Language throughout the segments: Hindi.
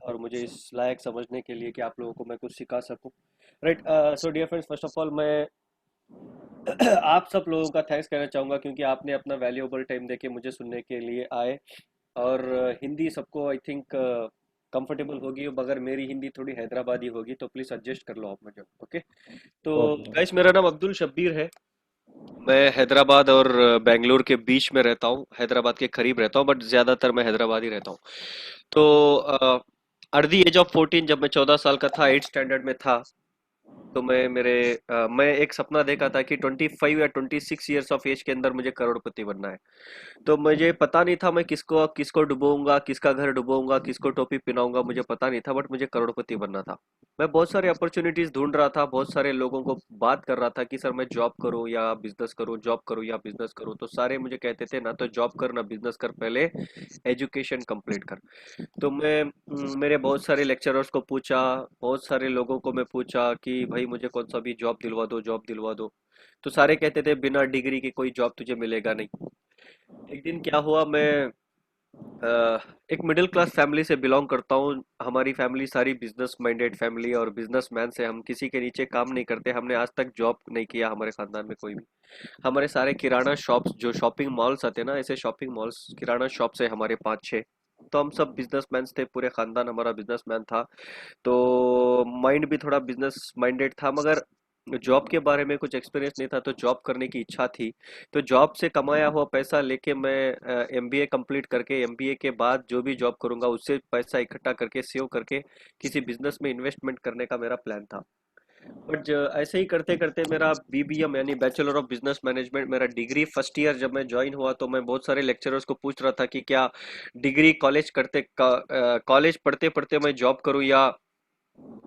और मुझे इस लायक समझने के लिए कि आप लोगों को मैं कुछ सिखा सकूं। Right. So dear friends, first of all मैं आप सब लोगों का थैंक्स कहना चाहूँगा, क्योंकि आपने अपना वैल्यूएबल टाइम देके मुझे सुनने के लिए आए। और हिंदी सबको आई थिंक कंफर्टेबल होगी, मगर मेरी हिंदी थोड़ी हैदराबादी होगी, तो प्लीज़ एडजस्ट कर लो आप मुझे। ओके। तो ओके। गाइस, मेरा नाम अब्दुल शब्बीर है। मैं हैदराबाद और बेंगलोर के बीच में रहता हूँ, हैदराबाद के करीब रहता हूँ, बट ज़्यादातर मैं हैदराबाद ही रहता हूँ। तो एट द एज ऑफ 14, जब मैं 14 साल का था, 8 स्टैंडर्ड में था, तो मैं एक सपना देखा था कि 25 या 26 ईयर्स ऑफ एज के अंदर मुझे करोड़पति बनना है। तो मुझे पता नहीं था मैं किसको किसको डुबोऊंगा, किसका घर डुबोऊंगा, किसको टोपी पहनाऊंगा, मुझे पता नहीं था, बट मुझे करोड़पति बनना था। मैं बहुत सारे अपॉर्चुनिटीज ढूंढ रहा था, बहुत सारे लोगों को बात कर रहा था कि सर मैं जॉब करूं या बिजनेस करूं, जॉब करूं या बिजनेस करूं। तो सारे मुझे कहते थे ना तो जॉब कर ना बिजनेस कर, पहले एजुकेशन कंप्लीट कर। तो मेरे बहुत सारे लेक्चरर्स को पूछा, बहुत सारे लोगों को मैं पूछा कि भाई मुझे कौन सा भी जॉब दिलवा दो, जॉब दिलवा दो। तो सारे कहते थे बिना डिग्री के कोई जॉब तुझे मिलेगा नहीं। एक दिन क्या हुआ, मैं अ, एक मिडिल क्लास फैमिली से बिलोंग करता हूँ। हमारी फैमिली सारी बिजनेस माइंडेड फैमिली और बिजनेसमैन से, हम किसी के नीचे काम नहीं करते, हमने आज तक जॉब नहीं किया हमारे खानदान में कोई भी। हमारे सारे किराना शॉप्स, जो शॉपिंग मॉल्स आते हैं ना, ऐसे शॉपिंग मॉल्स किराना शॉप्स है हमारे 5-6। तो हम सब बिजनेसमैन थे, पूरे खानदान हमारा बिजनेसमैन था। तो माइंड भी थोड़ा बिजनेस माइंडेड था, मगर जॉब के बारे में कुछ एक्सपीरियंस नहीं था, तो जॉब करने की इच्छा थी। तो जॉब से कमाया हुआ पैसा लेके मैं एमबीए कंप्लीट करके, एमबीए के बाद जो भी जॉब करूंगा उससे पैसा इकट्ठा करके, सेव करके किसी बिजनेस में इन्वेस्टमेंट करने का मेरा प्लान था। बट ऐसे ही करते करते मेरा बीबीएम यानी बैचलर ऑफ बिजनेस मैनेजमेंट, मेरा डिग्री फर्स्ट ईयर जब मैं ज्वाइन हुआ, तो मैं बहुत सारे लेक्चरर्स को पूछ रहा था कि क्या डिग्री कॉलेज पढ़ते पढ़ते मैं जॉब करूं या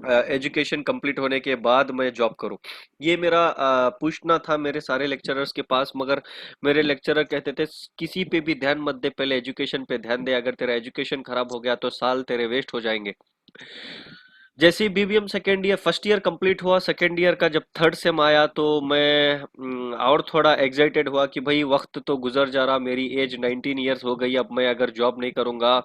एजुकेशन कंप्लीट होने के बाद मैं जॉब करूं। ये मेरा पूछना था मेरे सारे लेक्चरर्स के पास, मगर मेरे लेक्चरर कहते थे किसी पे भी ध्यान मत दे, पहले एजुकेशन पे ध्यान दे, अगर तेरा एजुकेशन खराब हो गया तो साल तेरे वेस्ट हो जाएंगे। जैसे ही BBM second year, first year complete हुआ, सेकेंड ईयर का जब थर्ड सेम आया, तो मैं और थोड़ा एक्साइटेड हुआ कि भाई वक्त तो गुजर जा रहा, मेरी एज 19 ईयर्स हो गई, अब मैं अगर जॉब नहीं करूंगा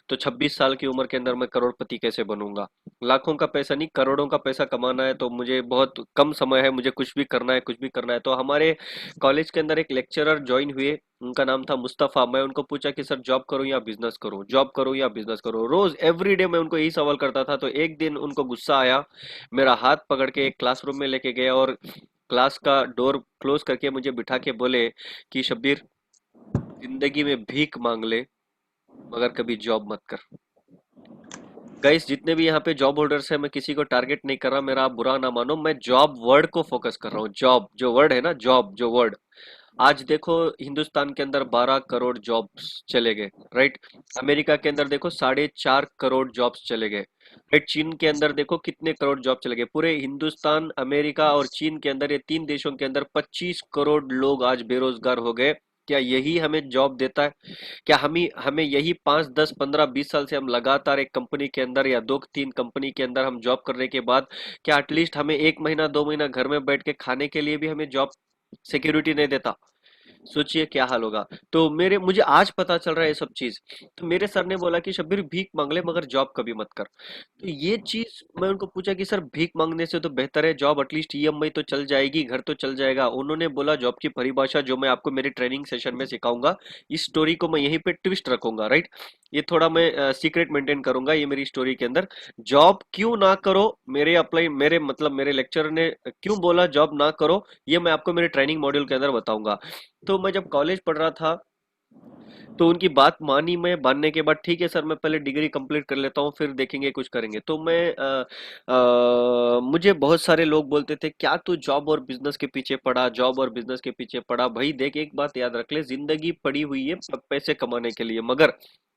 तो 26 साल की उम्र के अंदर मैं करोड़पति कैसे बनूंगा। लाखों का पैसा नहीं, करोड़ों का पैसा कमाना है, तो मुझे बहुत कम समय है, मुझे कुछ भी करना है, कुछ भी करना है। तो हमारे कॉलेज के अंदर एक लेक्चरर ज्वाइन हुए, उनका नाम था मुस्तफा। मैं उनको पूछा कि सर जॉब करूं या बिजनेस करूं, जॉब करूं या बिजनेस करूं, रोज एवरी डे मैं उनको यही सवाल करता था। तो एक दिन उनको गुस्सा आया, मेरा हाथ पकड़ के एक क्लासरूम में लेके गए और क्लास का डोर क्लोज करके मुझे बिठा के बोले कि शब्बीर, जिंदगी में भीख मांग ले, मगर कभी जॉब मत कर। गाइस, जितने भी यहाँ पे जॉब होल्डर्स हैं, मैं किसी को टारगेट नहीं कर रहा, मेरा आप बुरा ना मानो, मैं जॉब वर्ड को फोकस कर रहा हूँ। जॉब जो वर्ड है ना, जॉब जो वर्ड, आज देखो हिंदुस्तान के अंदर 12 करोड़ जॉब्स चले गए। राइट। अमेरिका के अंदर देखो 4.5 करोड़ जॉब्स चले गए। राइट। चीन के अंदर देखो कितने करोड़ जॉब चले गए। पूरे हिंदुस्तान, अमेरिका और चीन के अंदर, ये तीन देशों के अंदर 25 करोड़ लोग आज बेरोजगार हो गए। क्या यही हमें जॉब देता है? क्या हमें हमें यही 5, 10, 15, 20 साल से हम लगातार एक कंपनी के अंदर या दो तीन कंपनी के अंदर हम जॉब करने के बाद, क्या एटलीस्ट हमें 1 महीना 2 महीना घर में बैठ के खाने के लिए भी हमें जॉब सिक्योरिटी नहीं देता? सोचिए क्या हाल होगा। तो मेरे मुझे आज पता चल रहा है ये सब चीज। तो मेरे सर ने बोला कि शब्बीर, भीख मांग ले मगर जॉब कभी मत कर। तो ये चीज मैं उनको पूछा कि सर भीख मांगने से तो बेहतर है जॉब, एटलीस्ट ईएमआई तो चल जाएगी, घर तो चल जाएगा। उन्होंने बोला जॉब की परिभाषा जो मैं आपको मेरे ट्रेनिंग सेशन में सिखाऊंगा, इस स्टोरी को मैं यहीं पे ट्विस्ट रखूंगा। राइट। ये थोड़ा मैं सीक्रेट मेंटेन करूंगा ये मेरी स्टोरी के अंदर। जॉब क्यों ना करो, मेरे मतलब मेरे लेक्चर ने क्यों बोला जॉब ना करो, ये मैं आपको मेरे ट्रेनिंग मॉड्यूल के अंदर बताऊंगा। तो मैं जब कॉलेज पढ़ रहा था, तो उनकी बात मानी मैं, मानने के बाद ठीक है सर, मैं पहले डिग्री कंप्लीट कर लेता हूँ, फिर देखेंगे कुछ करेंगे। तो मुझे बहुत सारे लोग बोलते थे क्या तू जॉब और बिजनेस के पीछे पड़ा, जॉब और बिजनेस के पीछे पड़ा। भाई देख, एक बात याद रख ले, जिंदगी पड़ी हुई है पैसे कमाने के लिए, मगर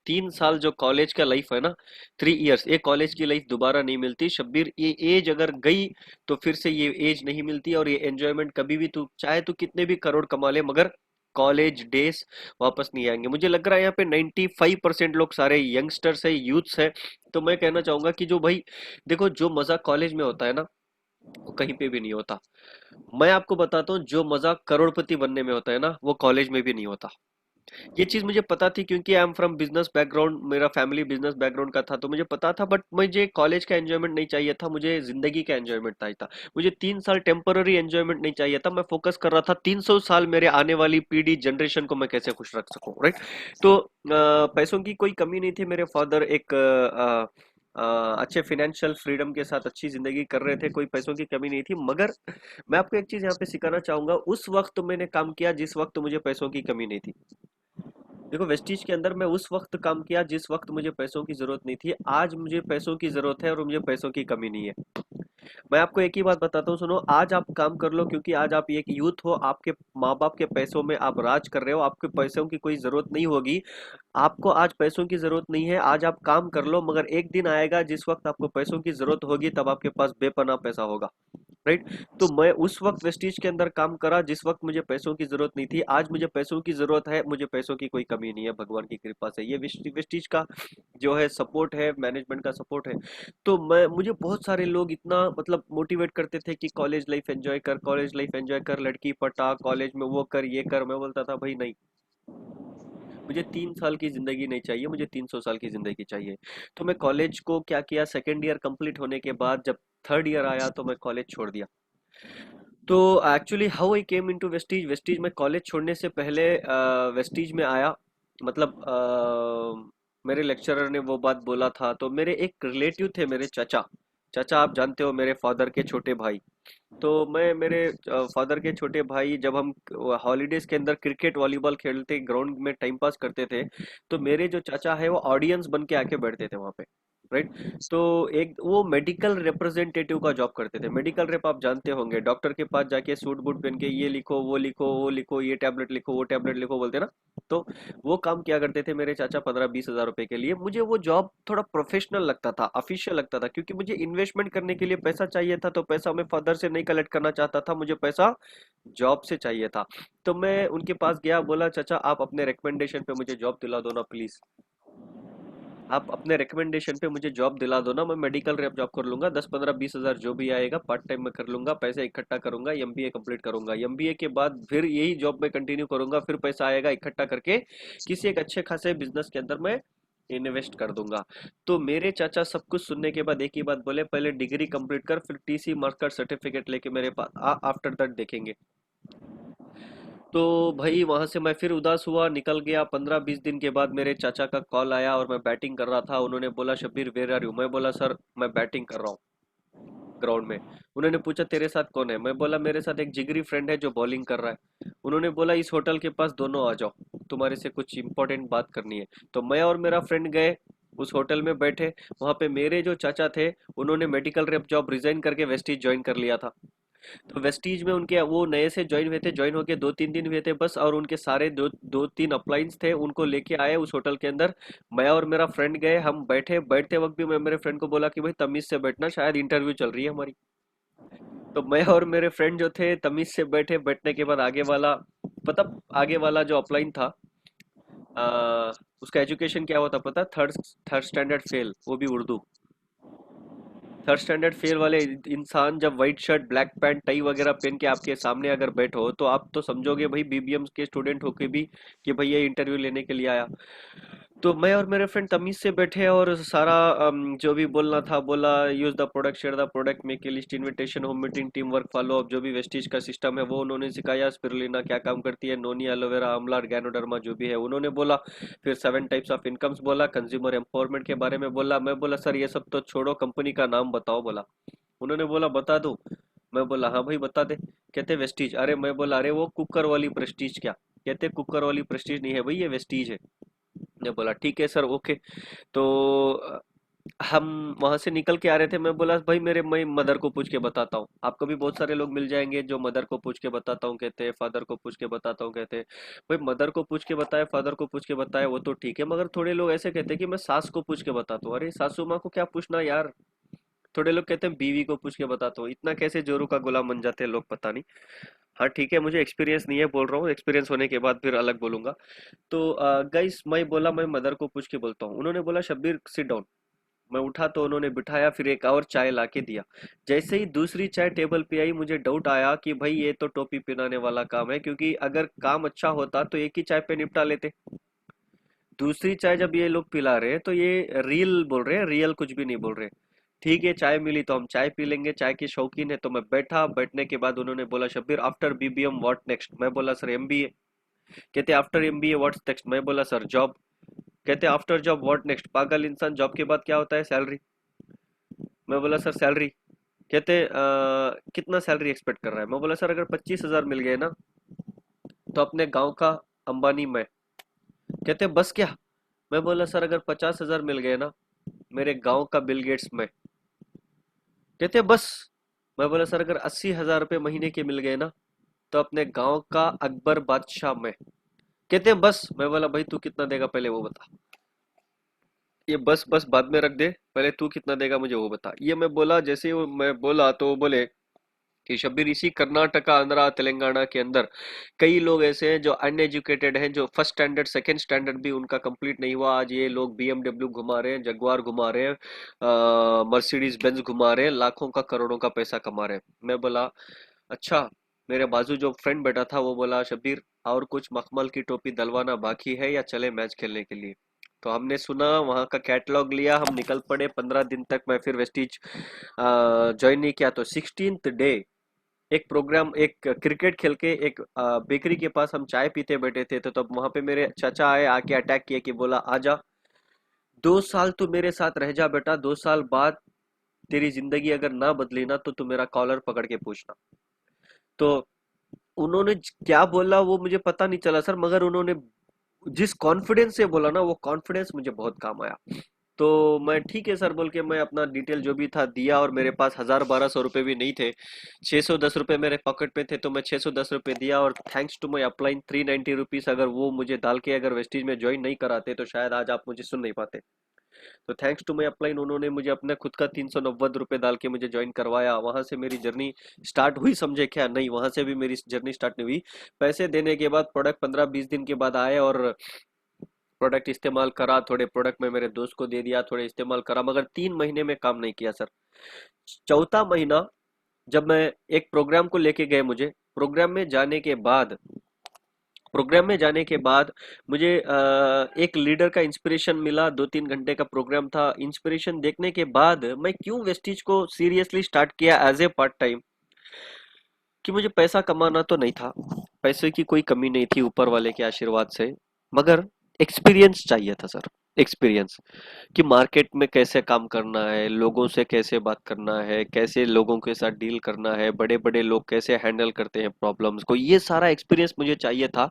3 साल जो कॉलेज का लाइफ है ना, 3 इयर्स, ये कॉलेज की लाइफ दोबारा नहीं मिलती शब्बीर। ये एज अगर गई तो फिर से ये एज नहीं मिलती, और ये एंजॉयमेंट कभी भी, तू चाहे तू कितने भी करोड़ कमा ले, मगर कॉलेज डेज वापस नहीं आएंगे। मुझे लग रहा है यहाँ पे 95% लोग सारे यंगस्टर्स है, यूथ्स है। तो मैं कहना चाहूंगा कि जो भाई देखो, जो मजा कॉलेज में होता है ना, वो कहीं पे भी नहीं होता। मैं आपको बताता हूँ, जो मजा करोड़पति बनने में होता है ना, वो कॉलेज में भी नहीं होता। ये चीज मुझे पता थी क्योंकि I am from business background, मेरा फैमिली बिजनेस बैकग्राउंड का था, तो मुझे पता था। बट मुझे कॉलेज का एंजॉयमेंट नहीं चाहिए था, मुझे जिंदगी का एंजॉयमेंट चाहिए था। मुझे 3 साल टेम्पररी एंजॉयमेंट नहीं चाहिए था, मैं फोकस कर रहा था 300 साल मेरे आने वाली पीढ़ी जनरेशन को मैं कैसे खुश रख सकूं, राइट। तो पैसों की कोई कमी नहीं थी। मेरे फादर एक अच्छे फिनेंशियल फ्रीडम के साथ अच्छी जिंदगी कर रहे थे, कोई पैसों की कमी नहीं थी। मगर मैं आपको एक चीज यहाँ पे सिखाना चाहूंगा, उस वक्त मैंने काम किया जिस वक्त मुझे पैसों की कमी नहीं थी। देखो, वेस्टीज के अंदर मैं उस वक्त काम किया जिस वक्त मुझे पैसों की जरूरत नहीं थी। आज मुझे पैसों की जरूरत है और मुझे पैसों की कमी नहीं है। मैं आपको एक ही बात बताता हूँ, सुनो। आज आप काम कर लो क्योंकि आज आप एक यूथ हो, आपके माँ बाप के पैसों में आप राज कर रहे हो, आपके पैसों की कोई जरूरत नहीं होगी। आपको आज पैसों की जरूरत नहीं है, आज आप काम कर लो। मगर एक दिन आएगा जिस वक्त आपको पैसों की जरूरत होगी, तब आपके पास बेपनाह पैसा होगा, राइट। तो मैं उस वक्त वेस्टीज के अंदर काम करा जिस वक्त मुझे पैसों की जरूरत नहीं थी। आज मुझे पैसों की जरूरत है, मुझे पैसों की कोई कमी नहीं है, भगवान की कृपा से। ये वेस्टीज का जो है सपोर्ट है, मैनेजमेंट का सपोर्ट है। तो मैं मुझे बहुत सारे लोग इतना मतलब मोटिवेट करते थे कि कॉलेज लाइफ एंजॉय कर, कॉलेज लाइफ एंजॉय कर, लड़की पटा, कॉलेज में वो कर ये कर। मैं बोलता था भाई नहीं, मुझे 3 साल की जिंदगी नहीं चाहिए, मुझे 300 साल की जिंदगी चाहिए। तो मैं कॉलेज को क्या किया, सेकेंड ईयर कंप्लीट होने के बाद जब थर्ड ईयर आया तो मैं कॉलेज छोड़ दिया। तो actually how I came into Vestige, Vestige में कॉलेज छोड़ने से पहले वेस्टीज में आया। मतलब मेरे लेक्चरर ने वो बात बोला था, तो मेरे एक रिलेटिव थे, मेरे चाचा। चाचा आप जानते हो, मेरे फादर के छोटे भाई। तो मैं मेरे फादर के छोटे भाई, जब हम हॉलीडेज के अंदर क्रिकेट वॉलीबॉल खेलते ग्राउंड में टाइम पास करते थे, तो मेरे जो चाचा है वो ऑडियंस बन के आके बैठते थे वहां पे, राइट। तो एक वो मेडिकल रिप्रेजेंटेटिव का जॉब करते थे। मेडिकल रेप आप जानते होंगे, डॉक्टर के पास जाके सूट बूट पहन के ये लिखो वो लिखो वो लिखो, ये टैबलेट लिखो वो टैबलेट लिखो बोलते ना। तो वो काम किया करते थे मेरे चाचा 15-20 हज़ार रुपए के लिए। मुझे वो जॉब थोड़ा प्रोफेशनल लगता था, ऑफिशियल लगता था, क्योंकि मुझे इन्वेस्टमेंट करने के लिए पैसा चाहिए था। तो पैसा मैं फादर से नहीं कलेक्ट करना चाहता था, मुझे पैसा जॉब से चाहिए था। तो मैं उनके पास गया, बोला चाचा आप अपने रिकमेंडेशन पे मुझे जॉब दिला दो ना प्लीज। आप अपने रिकमेंडेशन पे मुझे जॉब दिला दो ना, मैं मेडिकल रैप जॉब कर लूंगा, 10-15-20 हज़ार जो भी आएगा पार्ट टाइम में कर लूंगा, पैसे इकट्ठा करूंगा, एमबीए कंप्लीट करूंगा, एमबीए के बाद फिर यही जॉब में कंटिन्यू करूंगा, फिर पैसा आएगा इकट्ठा करके किसी एक अच्छे खासे बिजनेस के अंदर मैं इन्वेस्ट कर दूंगा। तो मेरे चाचा सब कुछ सुनने के बाद एक ही बात बोले, पहले डिग्री कंप्लीट कर, फिर टीसी मार्क्स सर्टिफिकेट लेके मेरे पास आ, आफ्टर दैट देखेंगे। तो भाई वहां से मैं फिर उदास हुआ, निकल गया। 15-20 दिन के बाद मेरे चाचा का कॉल आया और मैं बैटिंग कर रहा था। उन्होंने बोला शब्बीर वेयर आर यू, मैं बोला सर मैं बैटिंग कर रहा हूँ ग्राउंड में। उन्होंने पूछा तेरे साथ कौन है, मैं बोला मेरे साथ एक जिगरी फ्रेंड है जो बॉलिंग कर रहा है। उन्होंने बोला इस होटल के पास दोनों आ जाओ, तुम्हारे से कुछ इंपॉर्टेंट बात करनी है। तो मैं और मेरा फ्रेंड गए, उस होटल में बैठे। वहां पे मेरे जो चाचा थे, उन्होंने मेडिकल रेप जॉब रिजाइन करके वेस्टीज ज्वाइन कर लिया था। तो वेस्टीज में उनके वो नए से ज्वाइन हुए थे, ज्वाइन होके 2-3 दिन हुए थे बस, और उनके सारे दो दो तीन अपलाइंस थे, उनको लेके आए उस होटल के अंदर। मैं और मेरा फ्रेंड गए, हम बैठे, बैठते वक्त भी मैं मेरे फ्रेंड को बोला कि भाई तमीज से बैठना, शायद इंटरव्यू चल रही है हमारी। तो मैं और मेरे फ्रेंड जो थे तमीज से बैठे, बैठने के बाद आगे वाला, पता, आगे वाला जो अपलाइन था, उसका एजुकेशन क्या होता पता, थर्ड थर्ड स्टैंडर्ड फेल, वो भी उर्दू। थर्ड स्टैंडर्ड फेल वाले इंसान जब white shirt black pant tie वगैरह पहन के आपके सामने अगर बैठो, तो आप तो समझोगे भाई बीबीएम के स्टूडेंट होके भी कि भाई ये इंटरव्यू लेने के लिए आया। तो मैं और मेरे फ्रेंड तमीज से बैठे और सारा जो भी बोलना था बोला। Use the product, share the product, make a list, invitation, home meeting, team work, follow up, जो भी वेस्टीज का सिस्टम है वो उन्होंने सिखाया। स्पिरुलिना क्या काम करती है, नोनी, एलोवेरा, आंवला, गैनोडर्मा जो भी है उन्होंने बोला। फिर 7 टाइप्स ऑफ इनकम्स बोला, कंज्यूमर एम्पावरमेंट के बारे में बोला। मैं बोला सर ये सब तो छोड़ो, कंपनी का नाम बताओ बोला। उन्होंने बोला बता दूं। मैं बोला हाँ भाई बता दे। कहते वेस्टीज। अरे मैं बोला अरे वो कुकर वाली प्रेस्टीज क्या। कहते कुकर वाली प्रेस्टीज नहीं है भाई, ये वेस्टीज है। मैं बोला ठीक है सर, ओके। तो हम वहां से निकल के आ रहे थे। मैं बोला भाई मेरे मैं मदर को पूछ के बताता हूँ। आपको भी बहुत सारे लोग मिल जाएंगे जो मदर को पूछ के बताता हूँ कहते हैं, फादर को पूछ के बताता हूँ कहते हैं। भाई मदर को पूछ के बताए, फादर को पूछ के बताए वो तो ठीक है, मगर थोड़े लोग ऐसे कहते हैं कि मैं सास को पूछ के बताता हूँ। अरे सासू माँ को क्या पूछना यार। थोड़े लोग कहते हैं बीवी को पूछ के बताता हूँ। इतना कैसे जोरू का गुलाम बन जाते हैं लोग, पता नहीं। हाँ ठीक है, मुझे एक्सपीरियंस नहीं है बोल रहा हूँ, एक्सपीरियंस होने के बाद फिर अलग बोलूंगा। तो गाइस मैं बोला मैं मदर को पूछ के बोलता हूँ। उन्होंने बोला शब्बीर सिट डाउन, मैं उठा तो उन्होंने बिठाया, फिर एक और चाय लाके दिया। जैसे ही दूसरी चाय टेबल पे आई, मुझे डाउट आया कि भाई ये तो टोपी पहनाने वाला काम है, क्योंकि अगर काम अच्छा होता तो एक ही चाय पे निपटा लेते। दूसरी चाय जब ये लोग पिला रहे हैं तो ये रियल बोल रहे हैं, रियल कुछ भी नहीं बोल रहे। ठीक है, चाय मिली तो हम चाय पी लेंगे, चाय की शौकीन है। तो मैं बैठा, बैठने के बाद उन्होंने बोला, Shabbir after BBM what next? मैं बोला सर एमबीए। कहते आफ्टर एमबीए व्हाट्स नेक्स्ट? मैं बोला सर जॉब। कहते आफ्टर जॉब व्हाट नेक्स्ट? पागल इंसान, जॉब के बाद क्या होता है? सैलरी। मैं बोला सर सैलरी। कहते कितना सैलरी एक्सपेक्ट कर रहा है? मैं बोला सर अगर 25,000 मिल गए ना तो अपने गांव का अंबानी मैं। कहते बस क्या? मैं बोला सर अगर 50,000 मिल गए ना, मेरे गांव का बिल गेट्स मैं। कहते बस। मैं बोला सर अगर 80,000 रुपये महीने के मिल गए ना, तो अपने गांव का अकबर बादशाह मैं। कहते बस। मैं बोला भाई तू कितना देगा पहले वो बता। ये बस बस बाद में रख दे, पहले तू कितना देगा मुझे वो बता। ये मैं बोला, जैसे ही मैं बोला तो वो बोले कि शब्बीर, इसी कर्नाटका, आंध्रा, तेलंगाना के अंदर कई लोग ऐसे हैं जो अनएजुकेटेड हैं, जो फर्स्ट स्टैंडर्ड सेकंड स्टैंडर्ड भी उनका कंप्लीट नहीं हुआ, आज ये लोग बीएमडब्ल्यू घुमा रहे हैं, जगुआर घुमा रहे हैं, मर्सिडीज बेंज घुमा रहे हैं, लाखों का करोड़ों का पैसा कमा रहे हैं। मैं बोला अच्छा। मेरे बाजू जो फ्रेंड बैठा था वो बोला, शब्बीर और कुछ मखमल की टोपी डलवाना बाकी है या चले मैच खेलने के लिए? तो हमने सुना, वहां का कैटलॉग लिया, हम निकल पड़े। 15 दिन तक मैं फिर वेस्टिज ज्वाइन नहीं किया। तो 16th डे एक प्रोग्राम, एक क्रिकेट खेल के, एक बेकरी के पास हम चाय पीते बैठे थे, तो तब वहां पे मेरे चाचा आए, आके अटैक किए कि बोला आजा, 2 साल तू मेरे साथ रह जा बेटा, 2 साल बाद तेरी जिंदगी अगर ना बदली ना तो तू मेरा कॉलर पकड़ के पूछना। तो उन्होंने क्या बोला वो मुझे पता नहीं चला सर, मगर उन्होंने जिस कॉन्फिडेंस से बोला ना, वो कॉन्फिडेंस मुझे बहुत काम आया। तो मैं ठीक है सर बोल के मैं अपना डिटेल जो भी था दिया, और मेरे पास 1,000-1,200 रुपए भी नहीं थे, 610 रुपए मेरे पॉकेट में थे, तो मैं 610 रुपए दिया। और thanks to my upline 390 rupees, अगर वो मुझे डाल के अगर वेस्टीज में ज्वाइन नहीं कराते तो शायद आज आप मुझे सुन नहीं पाते। तो थैंक्स टू माई अपलाइन, उन्होंने मुझे अपना खुद का 390 रुपए डाल के मुझे ज्वाइन करवाया। वहां से मेरी जर्नी स्टार्ट हुई, समझे क्या? नहीं, वहां से भी मेरी जर्नी स्टार्ट नहीं हुई। पैसे देने के बाद प्रोडक्ट 15-20 दिन के बाद आए, और प्रोडक्ट इस्तेमाल करा, थोड़े प्रोडक्ट में मेरे दोस्त को दे दिया, थोड़े इस्तेमाल करा, मगर 3 महीने में काम नहीं किया सर। चौथा महीना जब मैं एक प्रोग्राम को लेके गए, मुझे प्रोग्राम में जाने के बाद मुझे एक लीडर का इंस्पिरेशन मिला। 2-3 घंटे का प्रोग्राम था। इंस्पिरेशन देखने के बाद मैं क्यों वेस्टीज को सीरियसली स्टार्ट किया एज ए पार्ट टाइम, कि मुझे पैसा कमाना तो नहीं था, पैसे की कोई कमी नहीं थी ऊपर वाले के आशीर्वाद से, मगर एक्सपीरियंस चाहिए था सर। एक्सपीरियंस कि मार्केट में कैसे काम करना है, लोगों से कैसे बात करना है, कैसे लोगों के साथ डील करना है, बड़े बड़े लोग कैसे हैंडल करते हैं प्रॉब्लम्स को, ये सारा एक्सपीरियंस मुझे चाहिए था।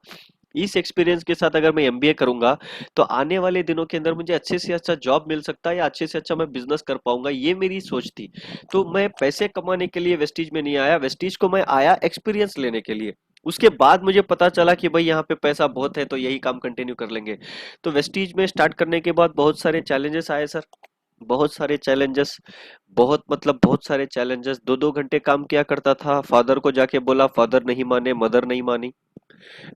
इस एक्सपीरियंस के साथ अगर मैं एमबीए करूंगा तो आने वाले दिनों के अंदर मुझे अच्छे से अच्छा जॉब मिल सकता है, या अच्छे से अच्छा मैं बिजनेस कर पाऊंगा, ये मेरी सोच थी। तो मैं पैसे कमाने के लिए वेस्टीज में नहीं आया, वेस्टीज को मैं आया एक्सपीरियंस लेने के लिए। उसके बाद मुझे पता चला कि भाई यहाँ पे पैसा बहुत है, तो यही काम कंटिन्यू कर लेंगे। तो वेस्टीज में स्टार्ट करने के बाद बहुत सारे चैलेंजेस आए सर, बहुत सारे चैलेंजेस, बहुत मतलब बहुत सारे चैलेंजेस। 2-2 घंटे काम किया करता था, फादर को जाके बोला, फादर नहीं माने, मदर नहीं मानी,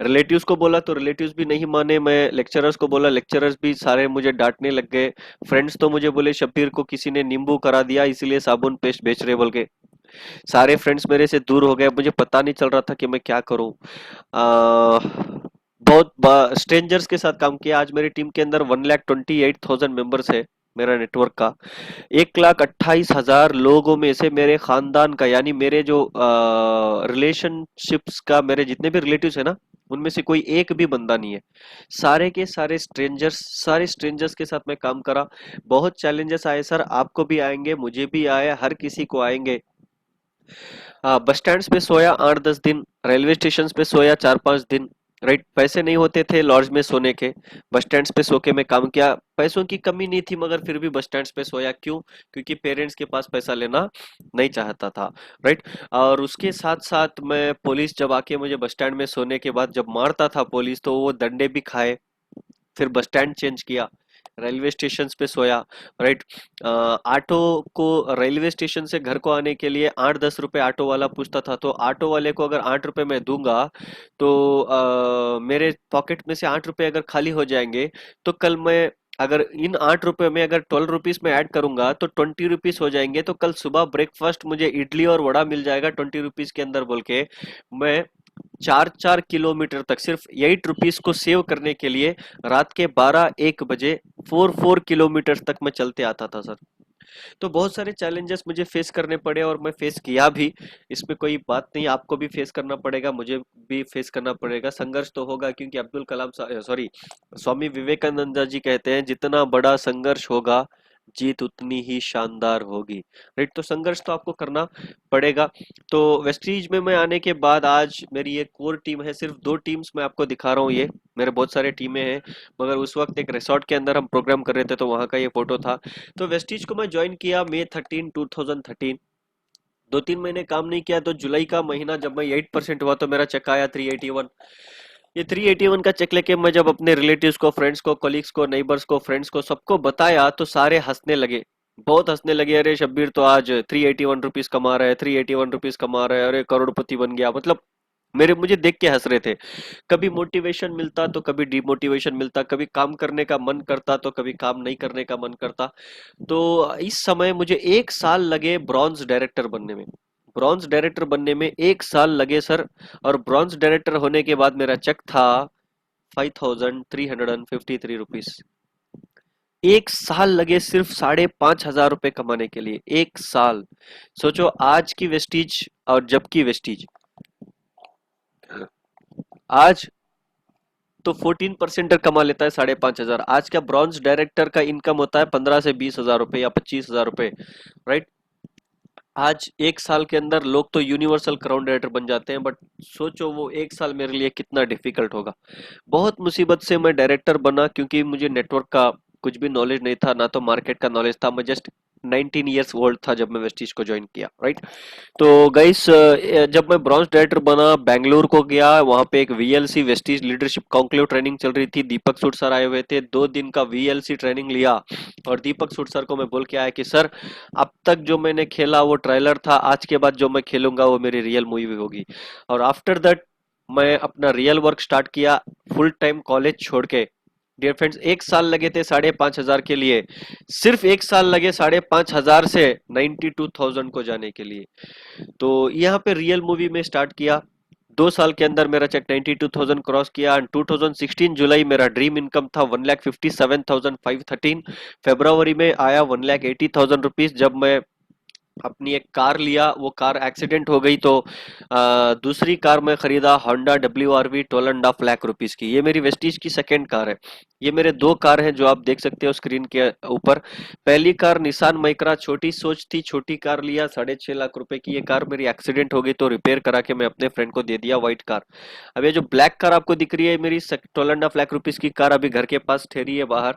रिलेटिव्स को बोला तो रिलेटिव्स भी नहीं माने, मैं लेक्चरर्स को बोला, लेक्चरर्स भी सारे मुझे डांटने लग गए, फ्रेंड्स तो मुझे बोले शब्बीर को किसी ने नींबू करा दिया इसलिए साबुन पेस्ट बेच रहे बोल के। सारे फ्रेंड्स मेरे से दूर हो गए, मुझे पता नहीं चल रहा था कि मैं क्या करूं। बहुत स्ट्रेंजर्स के साथ काम किया। आज मेरी टीम के अंदर 1,28,000 मेंबर्स है मेरा नेटवर्क का। 1,28,000 लोगों में से मेरे खानदान का, यानी मेरे जो रिलेशनशिप्स का, मेरे जितने भी रिलेटिव्स है ना, उनमें से कोई एक भी बंदा नहीं है, सारे के सारे स्ट्रेंजर्स, सारे स्ट्रेंजर्स के साथ मैं काम करा। बहुत चैलेंजेस आए सर, आपको भी आएंगे, मुझे भी आए, हर किसी को आएंगे। बस स्टैंड पे सोया 8-10 दिन, रेलवे स्टेशन पे सोया 4-5 दिन, राइट। पैसे नहीं होते थे लॉज में सोने के, बस स्टैंड पे सो के मैं काम किया। पैसों की कमी नहीं थी, मगर फिर भी बस स्टैंड पे सोया, क्यों? क्योंकि पेरेंट्स के पास पैसा लेना नहीं चाहता था, राइट। और उसके साथ साथ मैं, पुलिस जब आके मुझे बस स्टैंड में सोने के बाद जब मारता था पुलिस, तो वो डंडे भी खाए। फिर बस स्टैंड चेंज किया, रेलवे स्टेशन पे सोया, राइट। ऑटो को, रेलवे स्टेशन से घर को आने के लिए 8-10 रुपए ऑटो वाला पूछता था, तो ऑटो वाले को अगर 8 रुपए मैं दूंगा तो मेरे पॉकेट में से 8 रुपए अगर खाली हो जाएंगे, तो कल मैं अगर इन 8 रुपए में अगर 12 रुपीज में ऐड करूंगा तो 20 रुपीज हो जाएंगे, तो कल सुबह ब्रेकफास्ट मुझे इडली और वड़ा मिल जाएगा 20 रुपीज के अंदर बोल के मैं 4-4 किलोमीटर तक सिर्फ 8 रुपीज को सेव करने के लिए रात के 12-1 बजे 4-4 किलोमीटर तक मैं चलते आता था सर। तो बहुत सारे चैलेंजेस मुझे फेस करने पड़े और मैं फेस किया भी। इसमें कोई बात नहीं, आपको भी फेस करना पड़ेगा, मुझे भी फेस करना पड़ेगा। संघर्ष तो होगा, क्योंकि अब्दुल कलाम सॉरी स्वामी विवेकानंद जी कहते हैं जितना बड़ा संघर्ष होगा जीत उतनी ही शानदार होगी। राइट, तो संघर्ष तो आपको करना पड़ेगा। तो वेस्टीज में मैं आने के बाद आज मेरी एक कोर टीम है, सिर्फ 2 टीम्स मैं आपको दिखा रहा हूँ। ये मेरे बहुत सारे टीमें हैं, मगर उस वक्त एक रिसोर्ट के अंदर हम प्रोग्राम कर रहे थे तो वहां का ये फोटो था। तो वेस्टीज को मैं ज्वाइन किया May 13, 2013। 2-3 महीने काम नहीं किया तो जुलाई का महीना जब मैं 8% हुआ तो मेरा चेक आया 381। ये 381 का चेक लेके मैं जब अपने रिलेटिव्स को, फ्रेंड्स को, कलीग्स को, नेबर्स को, फ्रेंड्स को, सबको बताया तो सारे हंसने लगे, बहुत हंसने लगे। अरे शब्बीर तो आज 381 रुपीज कमा रहा है, 381 रुपीज कमा रहा है, अरे करोड़पति बन गया। मतलब मेरे मुझे देख के हंस रहे थे। कभी मोटिवेशन मिलता तो कभी डिमोटिवेशन मिलता, कभी काम करने का मन करता तो कभी काम नहीं करने का मन करता। तो इस समय मुझे 1 साल लगे ब्रॉन्ज डायरेक्टर बनने में। ब्रॉन्ज डायरेक्टर बनने में 1 साल लगे सर। और ब्रॉन्ज डायरेक्टर होने के बाद मेरा चेक था 5353 रुपीज। 1 साल लगे सिर्फ 5500 रुपए कमाने के लिए, 1 साल। सोचो आज की वेस्टीज और जब की वेस्टीज, आज तो 14% कमा लेता है 5500। आज का ब्रॉन्ज डायरेक्टर का इनकम होता है 15 से 20 हजार रुपए या 25 हजार रुपए। राइट, आज 1 साल के अंदर लोग तो यूनिवर्सल क्राउन डायरेक्टर बन जाते हैं, बट सोचो वो 1 साल मेरे लिए कितना डिफिकल्ट होगा। बहुत मुसीबत से मैं डायरेक्टर बना, क्योंकि मुझे नेटवर्क का कुछ भी नॉलेज नहीं था, ना तो मार्केट का नॉलेज था। मैं जस्ट 19 ईयर्स ओल्ड था जब मैं वेस्टीज को ज्वाइन किया। राइट, तो गाइस जब मैं ब्रॉन्ज डायरेक्टर बना बेंगलुरु को गया, वहां पे एक VLC Vestige leadership conclave training चल रही थी। दीपक सूद सर आए हुए थे, 2 दिन का वीएलसी ट्रेनिंग लिया। और दीपक सूद सर को मैं बोल के आया कि सर अब तक जो मैंने खेला वो ट्रेलर था, आज के बाद जो मैं खेलूंगा वो मेरी रियल मूवी होगी। और आफ्टर दैट मैं अपना रियल वर्क स्टार्ट किया, फुल टाइम कॉलेज छोड़ के। डियर फ्रेंड्स, 1 साल लगे थे 5500 के लिए, सिर्फ 1 साल लगे 5500 से 92,000 को जाने के लिए। तो यहाँ पे रियल मूवी में स्टार्ट किया। 2 साल के अंदर मेरा चेक 92,000 क्रॉस किया। 2016 जुलाई मेरा ड्रीम इनकम था 1,57,513। फरवरी में आया 1,80,000 रुपीज, जब मैं अपनी एक कार लिया, वो कार एक्सीडेंट हो गई तो दूसरी कार मैं खरीदा होंडा WRV 12.5 लाख रुपीज की। ये मेरी वेस्टीज की सेकंड कार है। ये मेरे 2 कार हैं जो आप देख सकते हो स्क्रीन के ऊपर। पहली कार निसान माइक्रा, छोटी सोच थी, छोटी कार लिया, 6.5 लाख रुपए की। ये कार मेरी एक्सीडेंट हो गई तो रिपेयर करा के मैं अपने फ्रेंड को दे दिया, व्हाइट कार। अब ये जो ब्लैक कार आपको दिख रही है मेरी 12.5 लाख रुपीज की कार, अभी घर के पास ठहरी है बाहर।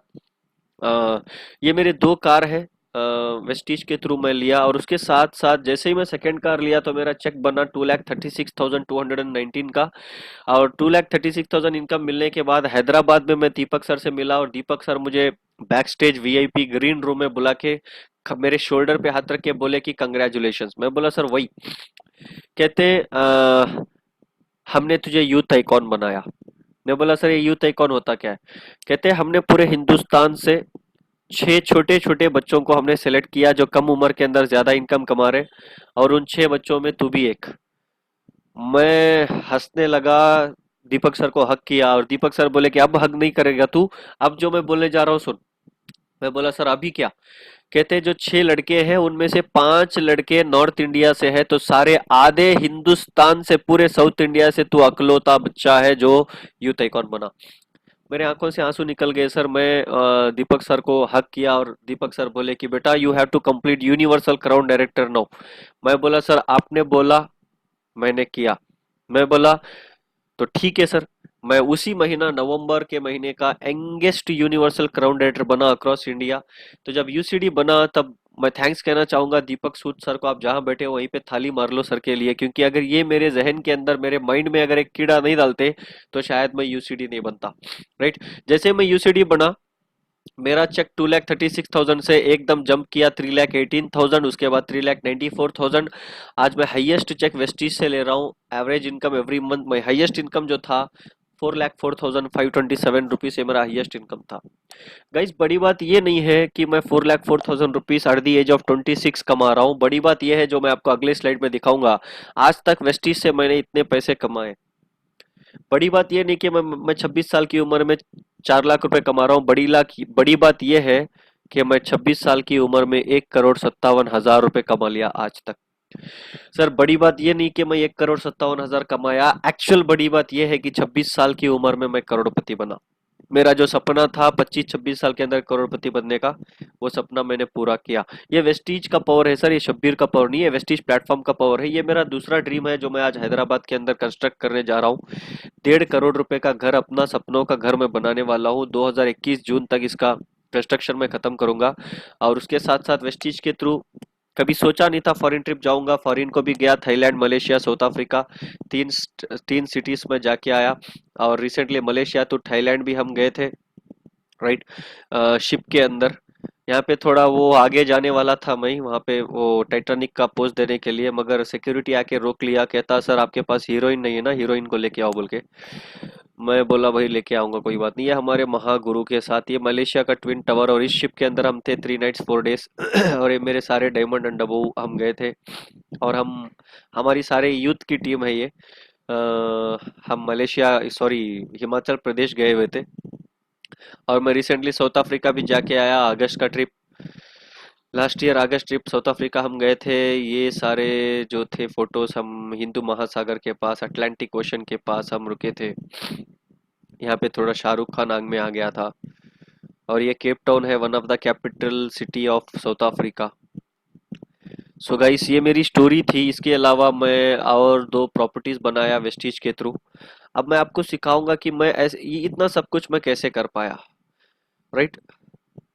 ये मेरे 2 कार हैं, वेस्टीज के थ्रू मैं लिया। और उसके साथ साथ जैसे ही मैं सेकंड कार लिया तो मेरा चेक बना 2,36,219 का। और 2,36,000 इनकम मिलने के बाद हैदराबाद में मैं दीपक सर से मिला, और दीपक सर मुझे back stage VIP green room में बुला के मेरे शोल्डर पे हाथ रख के बोले कि कंग्रेचुलेशंस। मैं बोला सर वही। कहते हमने तुझे यूथ आइकॉन बनाया। मैं बोला सर ये यूथ आइकॉन होता क्या है? कहते हमने पूरे हिंदुस्तान से 6 छोटे छोटे बच्चों को हमने सेलेक्ट किया जो कम उम्र के अंदर ज्यादा इनकम कमा रहे, और उन 6 बच्चों में तू भी एक। मैं हंसने लगा, दीपक सर को हक किया, और दीपक सर बोले कि अब हक नहीं करेगा तू, अब जो मैं बोलने जा रहा हूँ सुन। मैं बोला सर अभी क्या? कहते जो 6 लड़के हैं उनमें से 5 लड़के नॉर्थ इंडिया से है, तो सारे आधे हिंदुस्तान से, पूरे साउथ इंडिया से तू अकलौता बच्चा है जो यूथ आइकॉन बना। मेरे आंखों से आंसू निकल गए सर। मैं दीपक सर को हक किया, और दीपक सर बोले कि बेटा you have to complete universal crown director now. मैं बोला सर आपने बोला मैंने किया। मैं बोला तो ठीक है सर। मैं उसी महीना नवंबर के महीने का यंगेस्ट यूनिवर्सल क्राउन डायरेक्टर बना अक्रॉस इंडिया। तो जब यूसीडी बना तब मैं थैंक्स कहना चाहूंगा दीपक सूद सर को। आप जहां बैठे हो वहीं पे थाली मार लो सर के लिए, क्योंकि अगर ये मेरे जहन के अंदर, मेरे माइंड में अगर एक कीड़ा नहीं डालते तो शायद मैं यूसीडी नहीं बनता। राइट, जैसे मैं यूसीडी बना मेरा चेक 2,36,000 से एकदम जंप किया 3,18,000, उसके बाद 3,94,000। आज मैं हाईएस्ट चेक वेस्टीज से ले रहा हूँ। एवरेज इनकम एवरी मंथ, मैं हाईएस्ट इनकम जो था 4,04,527 ये मेरा हाईएस्ट इनकम था। गाइस बड़ी बात ये नहीं है कि मैं 4,04,000 rupees at the age of 26 कमा रहा हूँ। बड़ी बात ये है जो मैं आपको अगले स्लाइड में दिखाऊंगा, आज तक वेस्टीज से मैंने इतने पैसे कमाए। बड़ी बात ये नहीं कि मैं 26 साल की उम्र में 4 लाख रुपए कमा रहा हूँ। बड़ी बात ये है कि मैं 26 साल की उम्र में 1,57,000 रुपए कमा लिया आज तक। सर बड़ी बात ये नहीं कि मैं 1,57,000 कमाया, एक्चुअल बड़ी बात ये है कि 26 साल की उम्र में मैं करोड़पति बना। मेरा जो सपना था 25-26 साल के अंदर करोड़पति बनने का, वो सपना मैंने पूरा किया। ये वेस्टीज का पावर है सर, ये शब्बीर का पावर नहीं है, वेस्टीज प्लेटफॉर्म का पावर है। ये मेरा दूसरा ड्रीम है जो मैं आज हैदराबाद के अंदर कंस्ट्रक्ट करने जा रहा हूँ। 1.5 करोड़ रुपए का घर, अपना सपनों का घर मैं बनाने वाला हूँ। 2021 जून तक इसका कंस्ट्रक्शन मैं खत्म करूंगा। और उसके साथ साथ वेस्टीज के थ्रू कभी सोचा नहीं था फॉरेन ट्रिप जाऊंगा, फॉरेन को भी गया, थाईलैंड, मलेशिया, साउथ अफ्रीका, तीन तीन सिटीज में जाके आया। और रिसेंटली मलेशिया तो थाईलैंड भी हम गए थे, राइट, शिप के अंदर। यहाँ पे थोड़ा वो आगे जाने वाला था मैं वहाँ पे वो टाइटैनिक का पोज देने के लिए, मगर सिक्योरिटी आके रोक लिया, कहता सर आपके पास हीरोइन नहीं है ना, हीरोइन को लेके आओ बोल के। मैं बोला भाई लेके आऊंगा, कोई बात नहीं। ये हमारे महागुरु के साथ ये मलेशिया का ट्विन टावर, और इस शिप के अंदर हम थे 3 नाइट्स 4 डेज और ये मेरे सारे डायमंड एंड डबो हम गए थे। और हम हमारी सारे यूथ की टीम है ये। हम मलेशिया सॉरी हिमाचल प्रदेश गए हुए थे। और मैं रिसेंटली साउथ अफ्रीका भी जाके आया, अगस्त का ट्रिप, लास्ट ईयर अगस्त ट्रिप साउथ अफ्रीका हम गए थे। ये सारे जो थे फोटोज, हम हिंदू महासागर के पास, अटलांटिक ओशन के पास हम रुके थे। यहाँ पे थोड़ा शाहरुख खान आग में आ गया था। और ये केप टाउन है, one of the capital city of south Africa. So guys ये मेरी स्टोरी थी। इसके अलावा मैं और 2 प्रॉपर्टीज बनाया वेस्टीज के थ्रू। अब मैं आपको सिखाऊंगा कि मैं ऐसे ये इतना सब कुछ मैं कैसे कर पाया, राइट।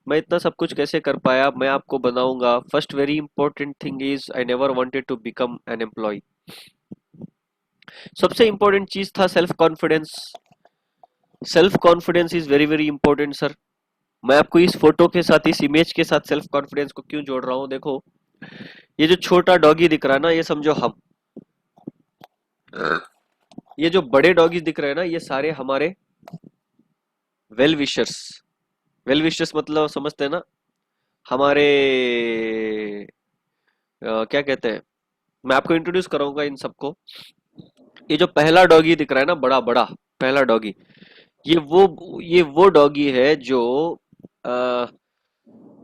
मैं इतना सब कुछ कैसे कर पाया मैं आपको बताऊंगा। First very important thing is I never wanted to become an employ. सबसे इंपॉर्टेंट चीज था self confidence. Self confidence is very very important sir. मैं आपको इस फोटो के साथ, इस इमेज के साथ सेल्फ कॉन्फिडेंस को क्यों जोड़ रहा हूँ, देखो ये जो छोटा डॉगी दिख रहा है ना, ये समझो हम। ये जो बड़े डॉगी दिख रहे हैं ना, ये सारे हमारे वेल विशर्स। वेल विशर्स मतलब समझते हैं ना, हमारे क्या कहते हैं, मैं आपको इंट्रोड्यूस कराऊंगा इन सबको। ये जो पहला डॉगी दिख रहा है ना, बड़ा बड़ा पहला डॉगी, ये वो डॉगी है जो आ,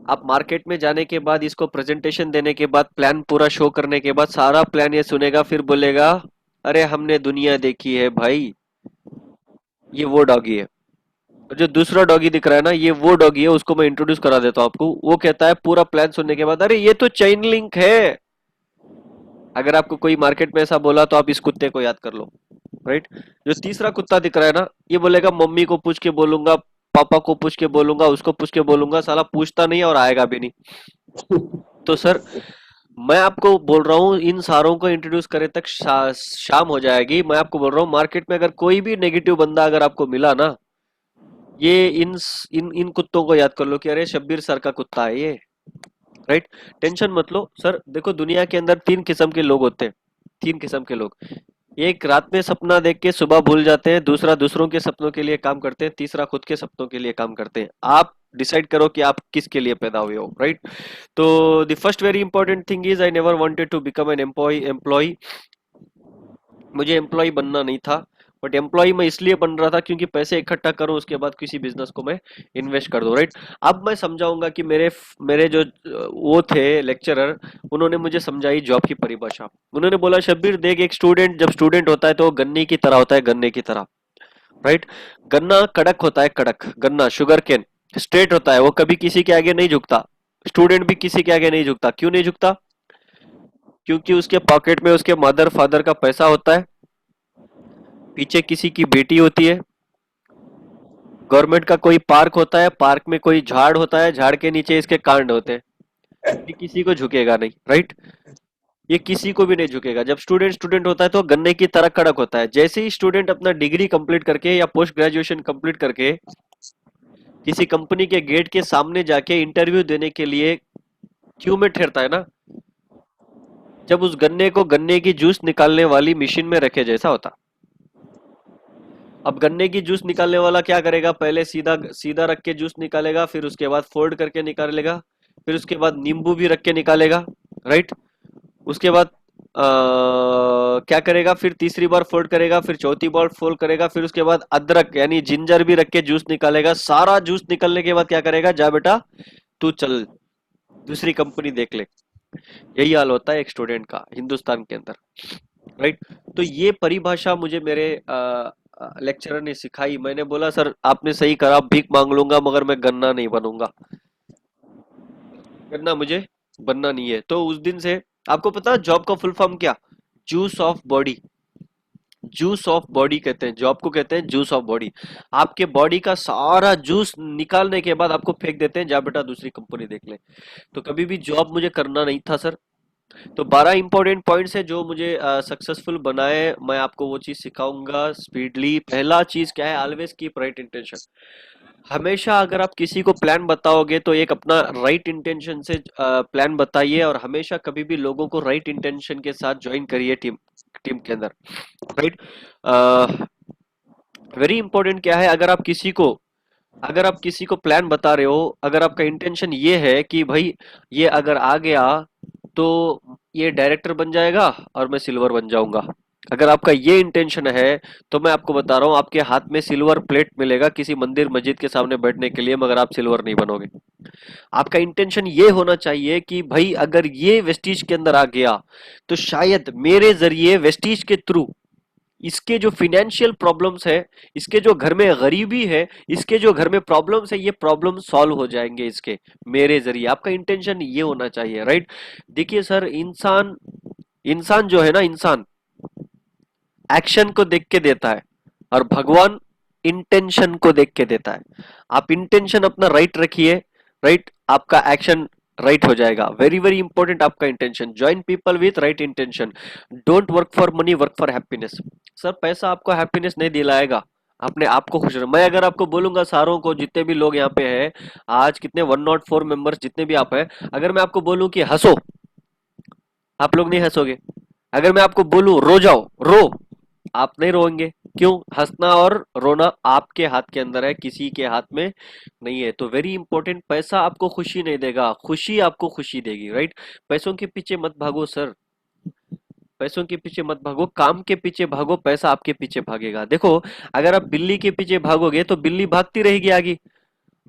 आप मार्केट में जाने के बाद, इसको प्रेजेंटेशन देने के बाद, प्लान पूरा शो करने के बाद, सारा प्लान ये सुनेगा, फिर बोलेगा अरे हमने दुनिया देखी है भाई। ये वो डॉगी है। और जो दूसरा डॉगी दिख रहा है ना, ये वो डॉगी है, उसको मैं इंट्रोड्यूस करा देता हूँ आपको। वो कहता है पूरा प्लान सुनने के बाद, अरे ये तो चेन लिंक है। अगर आपको कोई मार्केट में ऐसा बोला तो आप इस कुत्ते को याद कर लो, राइट। जो तीसरा कुत्ता दिख रहा है ना, ये बोलेगा मम्मी को पूछ के बोलूंगा, पापा को पूछ के बोलूंगा, उसको पूछ के बोलूंगा। साला पूछता नहीं है और आएगा भी नहीं। तो सर मैं आपको बोल रहा हूँ इन सारों को इंट्रोड्यूस करे तक शाम हो जाएगी। मैं आपको बोल रहा हूँ मार्केट में अगर कोई भी नेगेटिव बंदा अगर आपको मिला ना, ये इन इन कुत्तों को याद कर लो कि अरे शब्बीर सर का कुत्ता है ये, राइट। टेंशन मत लो सर। देखो दुनिया के अंदर 3 किस्म के लोग होते हैं। 3 किस्म के लोग। एक रात में सपना देख के सुबह भूल जाते हैं, दूसरा दूसरों के सपनों के लिए काम करते हैं, तीसरा खुद के सपनों के लिए काम करते हैं। आप डिसाइड करो कि आप किसके लिए पैदा हुए हो, राइट। तो the first very important thing is I never wanted to become an employ. मुझे एम्प्लॉय बनना नहीं था, बट एम्प्लॉय मैं इसलिए बन रहा था क्योंकि पैसे इकट्ठा करूं, उसके बाद किसी बिजनेस को मैं इन्वेस्ट कर दूं, राइट। अब मैं समझाऊंगा कि मेरे जो वो थे लेक्चरर, उन्होंने मुझे समझाई जॉब की परिभाषा। उन्होंने बोला शब्बीर देख, एक स्टूडेंट जब स्टूडेंट होता है तो वो गन्ने की तरह होता है, गन्ने की तरह, राइट। गन्ना कड़क होता है, कड़क गन्ना, शुगर केन स्ट्रेट होता है, वो कभी किसी के आगे नहीं झुकता। स्टूडेंट भी किसी के आगे नहीं झुकता। क्यों नहीं झुकता? क्योंकि उसके पॉकेट में उसके मदर फादर का पैसा होता है, पीछे किसी की बेटी होती है, गवर्नमेंट का कोई पार्क होता है, पार्क में कोई झाड़ होता है, झाड़ के नीचे इसके कांड होते हैं। ये किसी को झुकेगा नहीं, राइट। ये किसी को भी नहीं झुकेगा। जब स्टूडेंट स्टूडेंट होता है तो गन्ने की तरह कड़क होता है। जैसे ही स्टूडेंट अपना डिग्री कंप्लीट करके या पोस्ट ग्रेजुएशन कंप्लीट करके किसी कंपनी के गेट के सामने जाके इंटरव्यू देने के लिए क्यू में ठहरता है ना, जब उस गन्ने को गन्ने की जूस निकालने वाली मशीन में रखे जैसा होता। अब गन्ने की जूस निकालने वाला क्या करेगा, पहले सीधा सीधा रख के जूस निकालेगा, फिर उसके बाद फोल्ड करके निकालेगा, फिर उसके बाद नींबू भी रख के निकालेगा, राइट। उसके बाद क्या करेगा, फिर तीसरी बार फोल्ड करेगा, फिर चौथी बार फोल्ड करेगा, फिर उसके बाद अदरक यानी जिंजर भी रख के जूस निकालेगा। सारा जूस निकलने के बाद क्या करेगा, जा बेटा तू चल दूसरी कंपनी देख ले। यही हाल होता है एक स्टूडेंट का हिंदुस्तान के अंदर, राइट। तो ये परिभाषा मुझे मेरे लेक्चरर ने सिखाई। मैंने बोला सर आपने सही करा, भीख मांग लूंगा मगर मैं गन्ना नहीं बनूंगा, गन्ना मुझे बनना नहीं है। तो उस दिन से आपको पता है जॉब का फुल फॉर्म क्या, juice of body. Juice of body कहते हैं जॉब को, कहते हैं जूस ऑफ बॉडी। आपके बॉडी का सारा जूस निकालने के बाद आपको फेंक देते हैं, जा बेटा दूसरी कंपनी देख ले। तो कभी भी जॉब मुझे करना नहीं था सर। तो 12 इंपॉर्टेंट पॉइंट्स है जो मुझे सक्सेसफुल बनाए, मैं आपको वो चीज सिखाऊंगा स्पीडली। पहला चीज क्या है, ऑलवेज कीप राइट इंटेंशन। हमेशा अगर आप किसी को प्लान बताओगे तो एक अपना राइट इंटेंशन से प्लान बताइए, और हमेशा कभी भी लोगों को राइट इंटेंशन के साथ ज्वाइन करिए टीम टीम के अंदर, राइट। वेरी इंपॉर्टेंट क्या है, अगर आप किसी को प्लान बता रहे हो, अगर आपका इंटेंशन ये है कि भाई ये अगर आ गया तो ये डायरेक्टर बन जाएगा और मैं सिल्वर बन जाऊंगा, अगर आपका ये इंटेंशन है तो मैं आपको बता रहा हूँ आपके हाथ में सिल्वर प्लेट मिलेगा किसी मंदिर मस्जिद के सामने बैठने के लिए, मगर आप सिल्वर नहीं बनोगे। आपका इंटेंशन ये होना चाहिए कि भाई अगर ये वेस्टीज के अंदर आ गया तो शायद मेरे जरिए वेस्टीज के थ्रू इसके जो फिनेंशियल प्रॉब्लम्स है, इसके जो घर में गरीबी है, इसके जो घर में प्रॉब्लम्स है, ये प्रॉब्लम सॉल्व हो जाएंगे इसके मेरे जरिए। आपका इंटेंशन ये होना चाहिए, राइट। देखिए सर, इंसान इंसान जो है ना, इंसान एक्शन को देख के देता है और भगवान इंटेंशन को देख के देता है। आप इंटेंशन अपना राइट रखिए, राइट, आपका एक्शन राइट हो जाएगा। वेरी वेरी इंपॉर्टेंट आपका intention. Join people with right intention. Don't work for money, work for happiness. Sir पैसा आपको हैप्पीनेस नहीं दिलाएगा, अपने आप को खुश रहो। मैं अगर आपको बोलूंगा सारों को, जितने भी लोग यहाँ पे हैं आज, कितने 104 मेंबर्स जितने भी आप हैं, अगर मैं आपको बोलूं कि हंसो, आप लोग नहीं हंसोगे। अगर मैं आपको बोलूं रो जाओ, रो, आप नहीं रोएंगे। क्यों? हंसना और रोना आपके हाथ के अंदर है, किसी के हाथ में नहीं है। तो वेरी इंपॉर्टेंट, पैसा आपको खुशी नहीं देगा, खुशी आपको खुशी देगी, राइट। पैसों के पीछे मत भागो सर, पैसों के पीछे मत भागो, काम के पीछे भागो, पैसा आपके पीछे भागेगा। देखो, अगर आप बिल्ली के पीछे भागोगे तो बिल्ली भागती रहेगी आगे।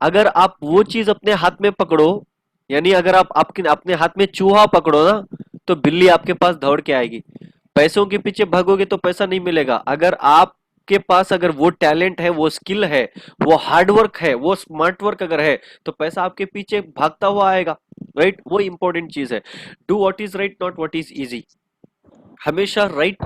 अगर आप वो चीज अपने हाथ में पकड़ो, यानी अगर आप आपके अपने हाथ में चूहा पकड़ो ना, तो बिल्ली आपके पास दौड़ के आएगी। पैसों के पीछे भागोगे तो पैसा नहीं मिलेगा। अगर आपके पास अगर वो टैलेंट है, वो स्किल है, वो हार्ड वर्क है, वो स्मार्ट वर्क अगर है, तो पैसा आपके पीछे भागता हुआ आएगा, राइट। वो इंपॉर्टेंट चीज है। Do what is right, not what is easy. हमेशा राइट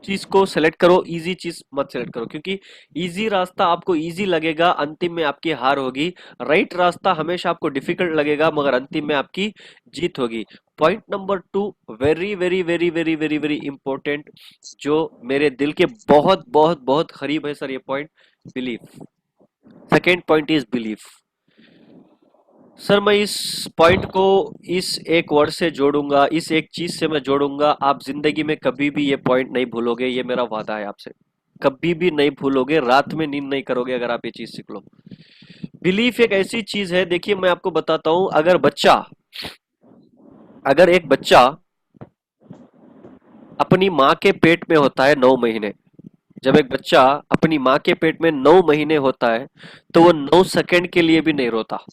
चीज को सेलेक्ट करो, इजी चीज मत सेलेक्ट करो, क्योंकि इजी रास्ता आपको इजी लगेगा, अंतिम में आपकी हार होगी। राइट रास्ता हमेशा आपको डिफिकल्ट लगेगा, मगर अंतिम में आपकी जीत होगी। Point number 2, very very very very very very important, जो मेरे दिल के बहुत बहुत बहुत करीब है सर ये point, belief. Second point is belief. Sir मैं इस पॉइंट को इस एक वर्ड से जोड़ूंगा, इस एक चीज से मैं जोड़ूंगा, आप जिंदगी में कभी भी ये पॉइंट नहीं भूलोगे, ये मेरा वादा है आपसे। कभी भी नहीं भूलोगे, रात में नींद नहीं करोगे अगर आप ये चीज सीख लो। बिलीफ एक ऐसी चीज है, देखिए मैं आपको बताता हूं, अगर एक बच्चा अपनी माँ के पेट में होता है 9 महीने, जब एक बच्चा अपनी माँ के पेट में 9 महीने होता है तो वो 9 सेकंड के लिए भी नहीं रोता।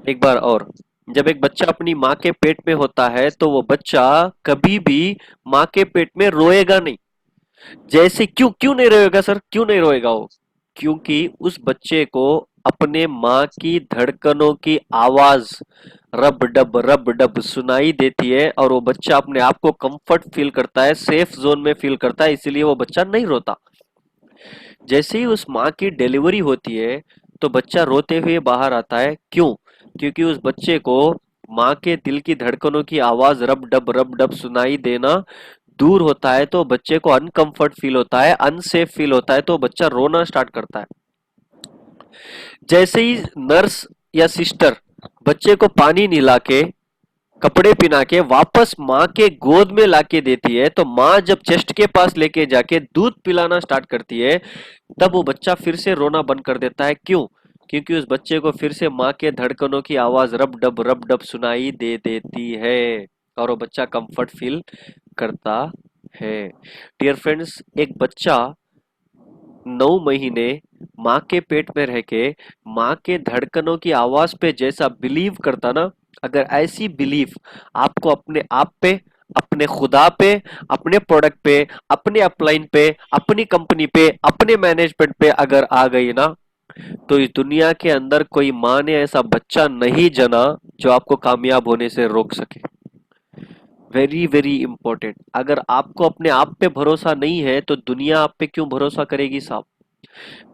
एक बार और, जब एक बच्चा अपनी माँ के पेट में होता है तो वो बच्चा कभी भी माँ के पेट में रोएगा नहीं। जैसे क्यों क्यों नहीं रोएगा सर, क्यों नहीं रोएगा वो? क्योंकि उस बच्चे को अपने माँ की धड़कनों की आवाज रब डब सुनाई देती है, और वो बच्चा अपने आप को कंफर्ट फील करता है, सेफ जोन में फील करता है, इसीलिए वो बच्चा नहीं रोता। जैसे ही उस माँ की डिलीवरी होती है तो बच्चा रोते हुए बाहर आता है। क्यों? क्योंकि उस बच्चे को माँ के दिल की धड़कनों की आवाज रब डब सुनाई देना दूर होता है, तो बच्चे को अनकंफर्ट फील होता है, अनसेफ फील होता है, तो बच्चा रोना स्टार्ट करता है। जैसे ही नर्स या सिस्टर बच्चे को पानी कपड़े पहना के वापस माँ के गोद में लाके देती है, तो माँ जब चेस्ट के पास लेके जाके दूध पिलाना स्टार्ट करती है, तब वो बच्चा फिर से रोना बंद कर देता है। क्यों? क्योंकि उस बच्चे को फिर से माँ के धड़कनों की आवाज रब डब सुनाई दे देती है, और वो बच्चा कंफर्ट फील करता है। डियर फ्रेंड्स, एक बच्चा 9 महीने माँ के पेट में रह के माँ के धड़कनों की आवाज पे जैसा बिलीव करता ना, अगर ऐसी बिलीफ आपको अपने आप पे, अपने खुदा पे, अपने प्रोडक्ट पे, अपने अपलाइन पे, अपनी कंपनी पे, अपने मैनेजमेंट पे अगर आ गई ना, तो इस दुनिया के अंदर कोई माँ ने ऐसा बच्चा नहीं जना जो आपको कामयाब होने से रोक सके। Very very important. अगर आपको अपने आप पे भरोसा नहीं है तो दुनिया आप पे क्यों भरोसा करेगी साहब?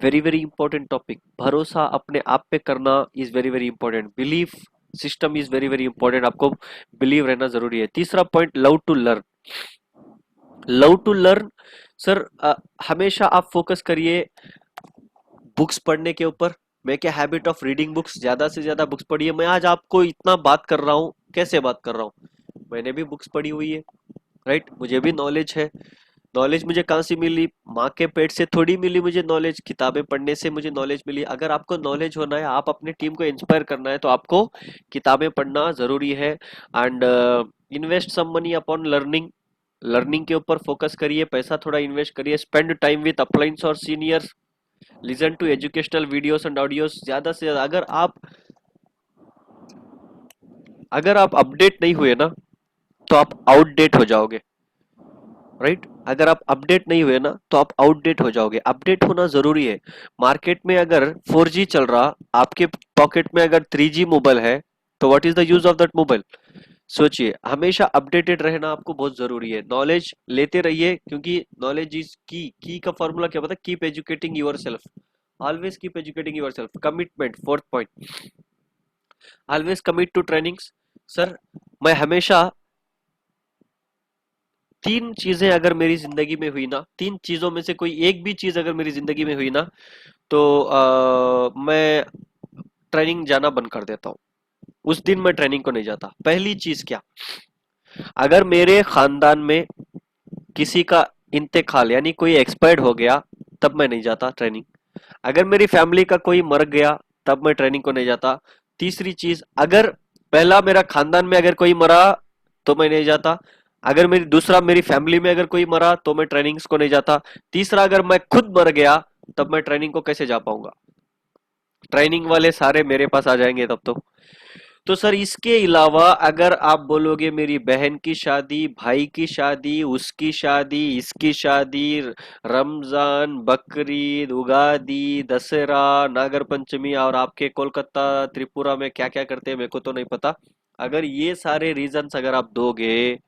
Very very important topic. भरोसा अपने आप पे करना is very very important. Belief system is very very important. आपको बिलीव रहना जरूरी है। तीसरा point, love to learn. Love to learn sir, हमेशा आप फोकस करिए बुक्स पढ़ने के ऊपर। Make a habit of reading books. ज्यादा से ज्यादा बुक्स पढ़िए। मैं आज आपको इतना बात कर रहा हूँ, कैसे बात कर रहा हूँ? मैंने भी बुक्स पढ़ी हुई है, राइट? मुझे भी नॉलेज है। नॉलेज मुझे कहाँ से मिली? माँ के पेट से थोड़ी मिली मुझे नॉलेज, किताबें पढ़ने से मुझे नॉलेज मिली। अगर आपको नॉलेज होना है, आप अपनी टीम को इंस्पायर करना है, तो आपको किताबें पढ़ना जरूरी है। And invest some money upon learning. Learning के ऊपर फोकस करिए, पैसा थोड़ा इन्वेस्ट करिए। स्पेंड टाइम विद अपलाइंस और seniors. Listen to educational videos and audios. ज्यादा से ज्यादा अगर आप अपडेट नहीं हुए ना, तो आप आउटडेट हो जाओगे, राइट? अगर आप अपडेट नहीं हुए ना, तो आप आउटडेट हो जाओगे। अपडेट होना जरूरी है। मार्केट में अगर 4G चल रहा, आपके पॉकेट में अगर 3G मोबाइल है, तो what is the use of that mobile? सोचिए, हमेशा अपडेटेड रहना आपको बहुत जरूरी है। नॉलेज लेते रहिए, क्योंकि नॉलेज इज की का फॉर्मूला क्या पता? Keep educating yourself. Always keep educating yourself. Commitment, fourth point, always commit to trainings. Sir, मैं हमेशा तीन चीजें अगर मेरी जिंदगी में हुई ना, तीन चीजों में से कोई एक भी चीज अगर मेरी जिंदगी में हुई ना, तो मैं ट्रेनिंग जाना बंद कर देता हूँ। उस दिन मैं ट्रेनिंग को नहीं जाता। पहली चीज क्या? अगर मेरे खानदान में किसी का इंतेकाल यानी कोई एक्सपायर्ड हो गया, तब मैं नहीं जाता ट्रेनिंग। अगर मेरी फैमिली का कोई मर गया, तब मैं ट्रेनिंग को नहीं जाता। तीसरी चीज, अगर पहला मेरा खानदान में अगर कोई मरा, तो मैं नहीं जाता। अगर मेरी फैमिली में अगर कोई मरा, तो मैं ट्रेनिंग्स को नहीं जाता। तीसरा, अगर मैं खुद मर गया, तब मैं ट्रेनिंग को कैसे जा पाऊंगा? ट्रेनिंग वाले सारे मेरे पास आ जाएंगे तब तो सर, इसके अलावा अगर आप बोलोगे मेरी बहन की शादी, भाई की शादी, उसकी शादी, इसकी शादी, रमजान, बकरीद, उगादी, दशहरा, नागर पंचमी, और आपके कोलकाता त्रिपुरा में क्या क्या करते हैं मेरे को तो नहीं पता। अगर ये सारे रीजंस अगर आप दोगे,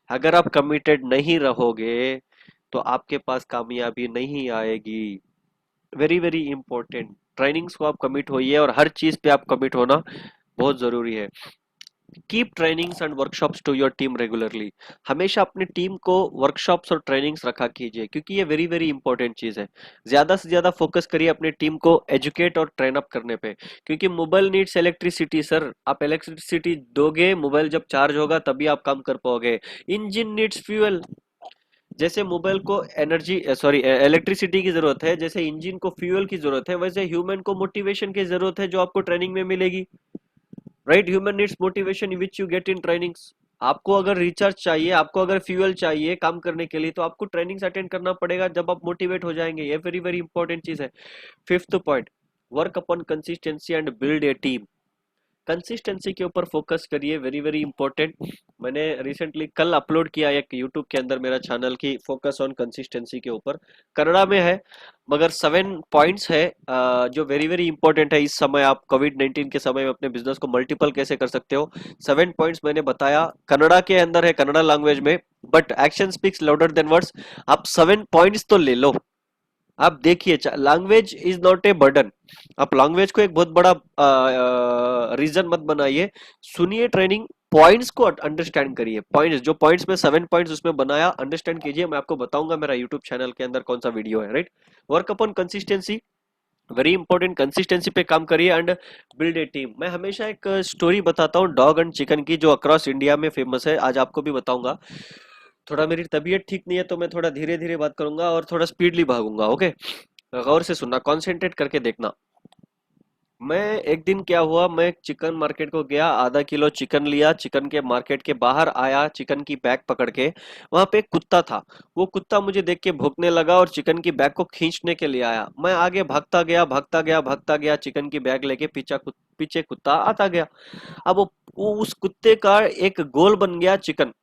अगर आप कमिटेड नहीं रहोगे, तो आपके पास कामयाबी नहीं आएगी। Very very important. ट्रेनिंग्स को आप कमिट होइए, और हर चीज पे आप कमिट होना बहुत जरूरी है। Keep trainings and workshops to your team regularly. हमेशा अपनी टीम को वर्कशॉप्स और ट्रेनिंग्स रखा कीजिए, क्योंकि ये वेरी वेरी इंपॉर्टेंट चीज है। ज्यादा से ज्यादा फोकस करिए अपनी टीम को एजुकेट और ट्रेन अप करने पे, क्योंकि मोबाइल नीड्स इलेक्ट्रिसिटी। सर, आप इलेक्ट्रिसिटी दोगे, मोबाइल जब चार्ज होगा तभी आप काम कर पाओगे। Engine needs fuel. जैसे मोबाइल को एनर्जी सॉरी इलेक्ट्रिसिटी की जरूरत है, जैसे इंजन को फ्यूल की जरूरत है, वैसे ह्यूमन को मोटिवेशन की जरूरत है, जो आपको ट्रेनिंग में मिलेगी, right? Human needs motivation which you get in trainings. आपको अगर रिचार्ज चाहिए, आपको अगर फ्यूल चाहिए काम करने के लिए, तो आपको ट्रेनिंग्स अटेंड करना पड़ेगा, जब आप मोटिवेट हो जाएंगे। ये वेरी वेरी इंपॉर्टेंट चीज है। Fifth point, work upon consistency and build a team. Consistency के ऊपर फोकस करिए, वेरी वेरी इंपॉर्टेंट। मैंने रिसेंटली कल अपलोड किया एक यूट्यूब के अंदर मेरा चैनल की फोकस ऑन कंसिस्टेंसी के ऊपर। कन्नड़ा में है, मगर 7 पॉइंट्स है जो वेरी वेरी इंपॉर्टेंट है। इस समय आप कोविड-19 के समय में अपने बिजनेस को मल्टीपल कैसे कर सकते हो, 7 पॉइंट्स मैंने बताया। कन्नड़ा के अंदर है, कन्नड़ा लैंग्वेज में, but action speaks louder than words. आप 7 पॉइंट्स तो ले लो। आप देखिए, language is not a burden. आप लैंग्वेज को एक बहुत बड़ा रीजन मत बनाइए। सुनिए ट्रेनिंग, पॉइंट्स को अंडरस्टैंड करिए। पॉइंट्स, जो पॉइंट्स में 7 पॉइंट्स उसमें बनाया, अंडरस्टैंड कीजिए। मैं आपको बताऊंगा मेरा यूट्यूब चैनल के अंदर कौन सा वीडियो है, right? Work upon consistency, very important, consistency पे काम करिए एंड बिल्ड ए टीम। मैं हमेशा एक स्टोरी बताता हूँ डॉग एंड चिकन की, जो अक्रॉस इंडिया में फेमस है, आज आपको भी बताऊंगा। थोड़ा मेरी तबीयत ठीक नहीं है तो मैं थोड़ा धीरे धीरे बात करूंगा और थोड़ा स्पीडली भागूंगा, ओके? गौर से सुनना, कॉन्सेंट्रेट करके देखना। मैं एक दिन क्या हुआ, मैं चिकन मार्केट को गया, आधा किलो चिकन लिया, चिकन के मार्केट के बाहर आया चिकन की बैग पकड़ के। वहां पे एक कुत्ता था। वो कुत्ता मुझे देख के भौंकने लगा और चिकन की बैग को खींचने के लिए आया। मैं आगे भागता गया भागता गया भागता गया, चिकन की बैग लेके पीछे कुत्ता आता गया। अब वो उस कुत्ते का एक गोल बन गया चिकन,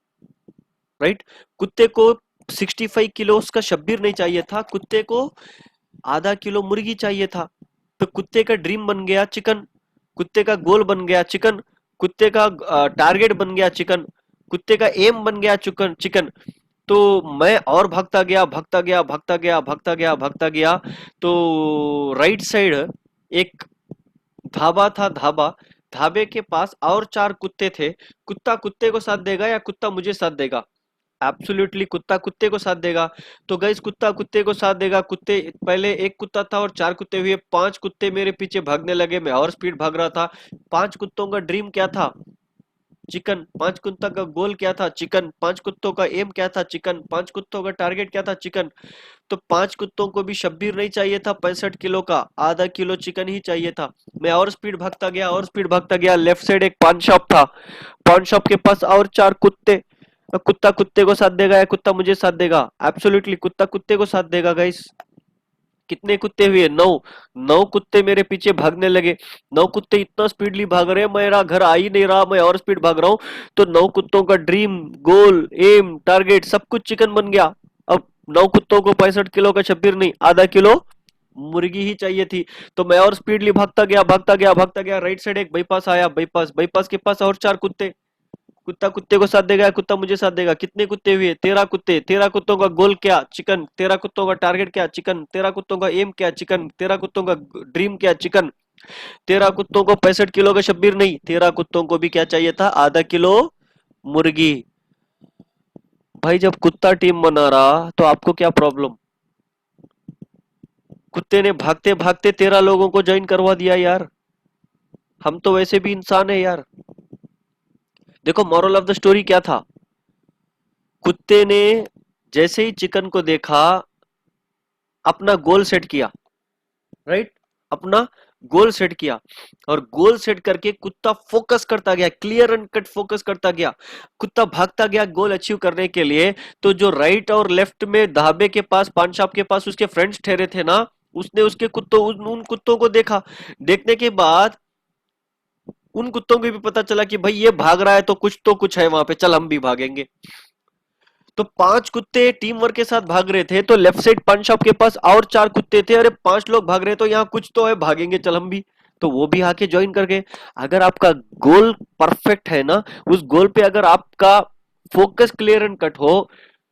राइट? कुत्ते को 65 किलो उसका शब्बीर नहीं चाहिए था, कुत्ते को आधा किलो मुर्गी चाहिए था। तो कुत्ते का ड्रीम बन गया चिकन, कुत्ते का गोल बन गया चिकन, कुत्ते का टारगेट बन गया चिकन, कुत्ते का एम बन गया चिकन चिकन। तो मैं और भागता गया भागता गया भागता गया भागता गया भागता गया। तो राइट साइड एक ढाबा था, ढाबा, ढाबे के पास और चार कुत्ते थे। कुत्ता कुत्ते को साथ देगा या कुत्ता मुझे साथ देगा? एब्सोल्युटली कुत्ता कुत्ते को साथ देगा। तो गाइस कुत्ता कुत्ते को साथ देगा। कुत्ते, पहले एक कुत्ता था और चार कुत्ते हुए, पांच कुत्ते मेरे पीछे भागने लगे, मैं और स्पीड भाग रहा था। पांच कुत्तों का ड्रीम क्या था? चिकन। पांच कुत्ता का गोल क्या था? चिकन। पांच कुत्तों का एम क्या था? चिकन। पांच कुत्तों का टारगेट क्या था? चिकन। तो पांच कुत्तों को भी शब्बीर नहीं चाहिए था 65 किलो का, आधा किलो चिकन ही चाहिए था। मैं और स्पीड भागता गया और स्पीड भागता गया। लेफ्ट साइड एक पान शॉप था, पान शॉप के पास और चार कुत्ते। कुत्ता कुत्ते को साथ देगा या कुत्ता मुझे साथ देगा? एब्सोल्युटली कुत्ता कुत्ते को साथ देगा गाइस। कितने कुत्ते हुए? 9। 9 कुत्ते मेरे पीछे भागने लगे। 9 कुत्ते इतना स्पीडली भाग रहे हैं, मेरा घर आ ही नहीं रहा, मैं और स्पीड भाग रहा हूँ। तो 9 कुत्तों का ड्रीम, गोल, एम, टारगेट सब कुछ चिकन बन गया। अब 9 कुत्तों को 65 किलो का शब्बीर नहीं, आधा किलो मुर्गी ही चाहिए थी। तो मैं और स्पीडली भागता गया भागता गया भागता गया। राइट साइड एक बाईपास आया, बाईपास, बाईपास के पास और चार कुत्ते। कुत्ता कुत्ते को साथ देगा, कुत्ता मुझे साथ देगा। कितने कुत्ते हुए? 13 कुत्ते। 13 कुत्तों का गोल क्या? चिकन। 13 कुत्तों का टारगेट क्या? चिकन। 13 कुत्तों का एम क्या? चिकन। 13 कुत्तों का ड्रीम क्या? चिकन। 13 कुत्तों को 65 किलो का शब्बीर नहीं, 13 कुत्तों को भी क्या चाहिए था? आधा किलो मुर्गी। भाई जब कुत्ता टीम बना रहा तो आपको क्या प्रॉब्लम? कुत्ते ने भागते भागते 13 लोगों को ज्वाइन करवा दिया यार। हम तो वैसे भी इंसान है यार। देखो मॉरल ऑफ द स्टोरी क्या था? कुत्ते ने जैसे ही चिकन को देखा, अपना गोल सेट किया, राइट? अपना गोल सेट किया और गोल सेट करके कुत्ता फोकस करता गया, क्लियर एंड कट फोकस करता गया। कुत्ता भागता गया गोल अचीव करने के लिए। तो जो राइट और लेफ्ट में ढाबे के पास, पान शॉप के पास उसके फ्रेंड्स ठहरे थे ना, उसने उसके कुत्तों, उन कुत्तों को देखा। देखने के बाद उन कुत्तों को भी पता चला कि भाई ये भाग रहा है तो कुछ है वहां पे, चल हम भी भागेंगे। तो पांच कुत्ते टीम वर्क के साथ भाग रहे थे, तो लेफ्ट साइड पान शॉप के पास और चार कुत्ते थे। अरे पांच लोग भाग रहे, तो यहाँ कुछ तो है, भागेंगे चल हम भी। तो वो भी आके ज्वाइन कर गए। अगर आपका गोल परफेक्ट है ना, उस गोल पे अगर आपका फोकस क्लियर एंड कट हो,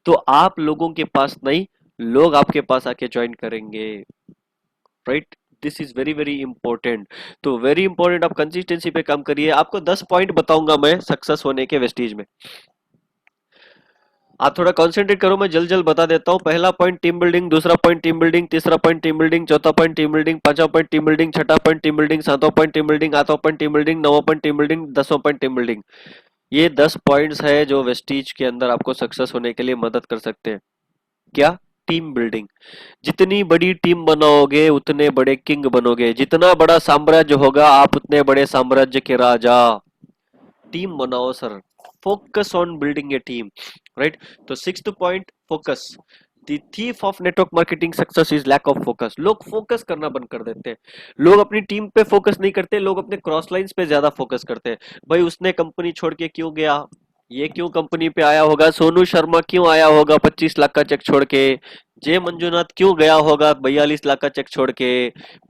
तो आप लोगों के पास नहीं, लोग आपके पास आके ज्वाइन करेंगे, right? This is very very important. तो वेरी इंपॉर्टेंट, आप कंसिस्टेंसी पे काम करिए। आपको 10 पॉइंट बताऊंगा मैं सक्सेस होने के वेस्टीज में। आप थोड़ा कंसंट्रेट करो, मैं जल्द जल्द बता देता हूँ। पहला पॉइंट टीम बिल्डिंग, दूसरा पॉइंट टीम बिल्डिंग, तीसरा पॉइंट टीम बिल्डिंग, चौथा पॉइंट टीम बिल्डिंग, पांचवा पॉइंट टीम बिल्डिंग, छठा पॉइंट टीम बिल्डिंग, सातवां पॉइंट टीम बिल्डिंग, आठवां पॉइंट टीम बिल्डिंग, नौवां पॉइंट टीम बिल्डिंग, 10वां पॉइंट टीम बिल्डिंग। ये 10 पॉइंट्स है जो वेस्टीज के अंदर आपको सक्सेस होने के लिए मदद कर सकते हैं। क्या? Team building. जितनी बड़ी टीम बनाओगे उतने बड़े किंग बनोगे, जितना बड़ा साम्राज्य होगा आप उतने बड़े साम्राज्य के राजा। टीम बनाओ sir, focus on building a team, right? तो sixth point, focus. The thief of network marketing success is lack of focus. लोग फोकस करना बंद कर देते हैं। लोग अपनी टीम पे फोकस नहीं करते, लोग अपने क्रॉस लाइंस पे ज्यादा फोकस करते हैं। भाई उसने कंपनी छोड़ के क्यों गया? ये क्यों कंपनी पे आया होगा? सोनू शर्मा क्यों आया होगा 25 लाख का चेक छोड़ के? जय मंजूनाथ क्यों गया होगा 42 लाख का चेक छोड़ के?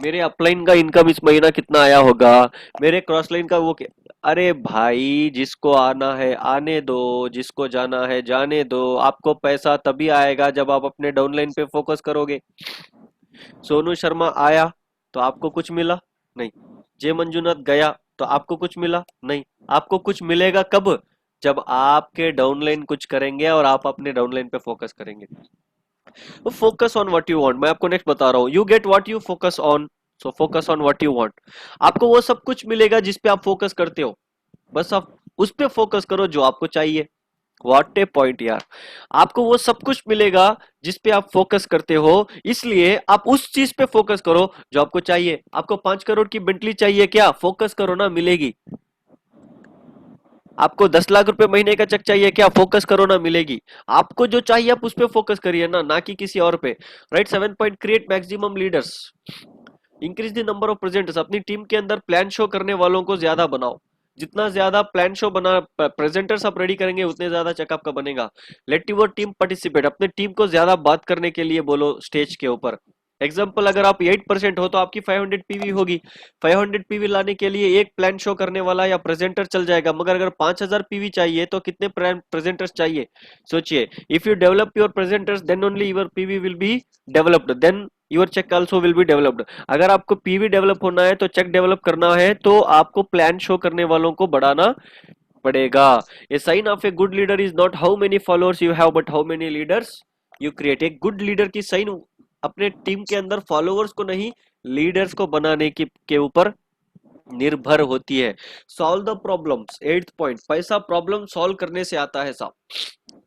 मेरे अपलाइन का इनकम इस महीना कितना आया होगा? मेरे क्रॉस लाइन का वो अरे भाई जिसको आना है आने दो, जिसको जाना है जाने दो। आपको पैसा तभी आएगा जब आप अपने डाउनलाइन पे फोकस करोगे। सोनू शर्मा आया तो आपको कुछ मिला? नहीं। जय मंजूनाथ गया तो आपको कुछ मिला? नहीं। आपको कुछ मिलेगा कब? जब आपके डाउनलाइन कुछ करेंगे और आप अपने डाउनलाइन पे फोकस करेंगे। Focus on what you want. मैं आपको नेक्स्ट बता रहा हूँ, you get what you focus on. So focus on what you want. आपको वो सब कुछ मिलेगा जिस पे आप फोकस करते हो, बस आप उस पे फोकस करो जो आपको चाहिए। व्हाट ए पॉइंट यार। आपको वो सब कुछ मिलेगा जिस पे आप फोकस करते हो, इसलिए आप उस चीज पे फोकस करो जो आपको चाहिए। आपको 5 करोड़ की बेंटली चाहिए क्या, फोकस करो ना, मिलेगी। आपको 10 लाख रुपए महीने का चेक चाहिए क्या, फोकस करो ना, मिलेगी। आपको जो चाहिए आप उस पे फोकस करिए ना, ना कि किसी और पे। Right. 7 point, create maximum leaders, increase the number of presenters. अपनी टीम के अंदर प्लान शो करने वालों को ज्यादा बनाओ। जितना ज्यादा प्लान शो बना प्रेजेंटर्स आप रेडी करेंगे, उतने ज्यादा चेक आपका बनेगा। लेट योर टीम पार्टिसिपेट, अपने टीम को ज्यादा बात करने के लिए बोलो स्टेज के ऊपर। एग्जाम्पल, अगर आप 8% हो तो आपकी 500 पीवी होगी। 500 पीवी लाने के लिए एक प्लान शो करने वाला या प्रेजेंटर चल जाएगा, मगर अगर 5000 पीवी चाहिए तो कितने प्रेजेंटर्स चाहिए, सोचिए। If you develop your presenters then only your PV will be developed, then your check also will be developed. अगर आपको पीवी डेवलप होना है तो चेक डेवलप करना है, तो आपको प्लान शो करने वालों को बढ़ाना पड़ेगा। A sign of a good leader is not how many followers you have but how many leaders you create. एक गुड लीडर की साइन अपने टीम के अंदर फॉलोअर्स को नहीं, लीडर्स को बनाने की के ऊपर निर्भर होती है। Solve the problems, 8th point, पैसा प्रॉब्लम सॉल्व करने से आता है साहब।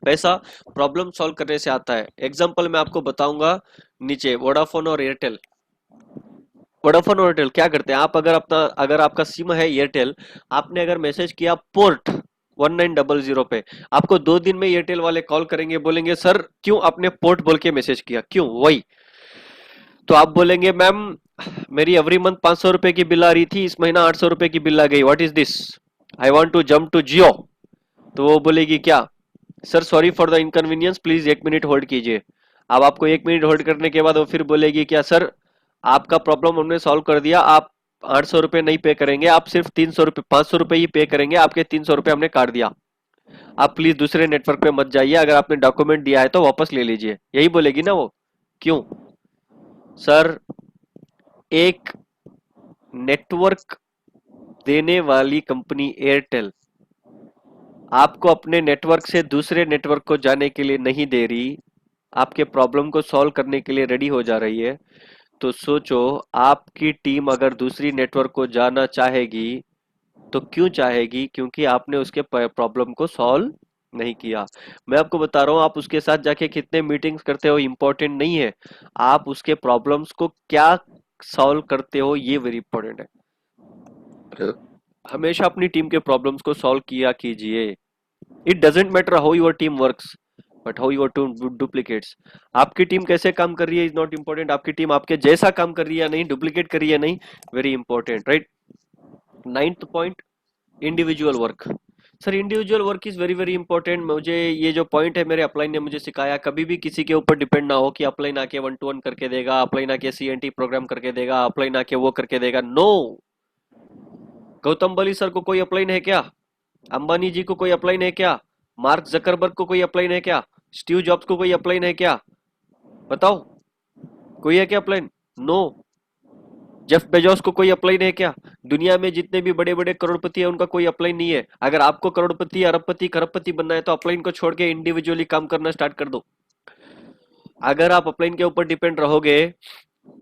पैसा प्रॉब्लम सॉल्व करने से आता है। एग्जांपल मैं आपको बताऊंगा, नीचे वोडाफोन और एयरटेल। वोडाफोन और एयरटेल क्या करते हैं, आप अगर आपका सिम है एयरटेल, आपने अगर मैसेज किया पोर्ट 1900 पे, आपको 2 दिन में एयरटेल वाले कॉल करेंगे, बोलेंगे सर क्यों आपने पोर्ट बोल के मैसेज किया, क्यों, वही। तो आप बोलेंगे मैम मेरी एवरी मंथ 500 रुपए की बिल आ रही थी, इस महीना 800 रुपए की बिल आ गई, what is this, I want to jump to Jio. तो वो बोलेगी क्या, sir sorry for the inconvenience, please 1 minute hold कीजिए। अब आपको 1 मिनट होल्ड करने के बाद वो फिर बोलेगी क्या, सर आपका प्रॉब्लम हमने सॉल्व कर दिया, आप 800 रुपए नहीं पे करेंगे, आप सिर्फ 300 रुपए 500 रुपए ही पे करेंगे, आपके 300 रुपए हमने काट दिया, आप प्लीज दूसरे नेटवर्क पे मत जाइए, अगर आपने डॉक्यूमेंट दिया है तो वापस ले लीजिए, यही बोलेगी ना वो। क्यों, सर एक नेटवर्क देने वाली कंपनी एयरटेल आपको अपने नेटवर्क से दूसरे नेटवर्क को जाने के लिए नहीं दे रही, आपके प्रॉब्लम को सॉल्व करने के लिए रेडी हो जा रही है, तो सोचो आपकी टीम अगर दूसरी नेटवर्क को जाना चाहेगी तो क्यों चाहेगी, क्योंकि आपने उसके प्रॉब्लम को सॉल्व नहीं किया। मैं आपको बता रहा हूं, आप उसके साथ जाके कितने मीटिंग्स करते हो इंपॉर्टेंट नहीं है, आप उसके प्रॉब्लम्स को क्या सॉल्व करते हो ये वेरी इंपॉर्टेंट है। हमेशा अपनी टीम के प्रॉब्लम्स को सॉल्व किया कीजिए। It doesn't matter how your team works but how your team duplicates. आपकी टीम कैसे काम कर रही है इज नॉट इंपॉर्टेंट, आपकी टीम आपके जैसा काम कर रही है या नहीं, डुप्लीकेट कर रही है नहीं, very important, right. 9th point, individual work. Sir individual work is very very important. मुझे ये जो पॉइंट है मेरे अपलाइन ने मुझे सिखाया, कभी भी किसी के ऊपर डिपेंड ना हो कि अपलाइन आके 1 to 1 करके देगा, अपलाइन आके CNT प्रोग्राम करके देगा, अपलाइन आके वो करके देगा, नो। गौतम बली सर को कोई अपलाइन है क्या, अंबानी जी को कोई अपलाइन है क्या, मार्क जकरबर्ग को कोई अपलाइन है क्या, स्टीव जॉब्स को कोई अपलाइन है क्या, बताओ, कोई है क्या अपलाइन, नो। जेफ बेजोस को कोई अपलाइन है क्या, दुनिया में जितने भी बड़े बड़े करोड़पति है उनका कोई अपलाइन नहीं है। अगर आपको करोड़पति अरबपति खरबपति बनना है तो अपलाइन को छोड़ के इंडिविजुअली काम करना स्टार्ट कर दो। अगर आप अपलाइन के ऊपर डिपेंड रहोगे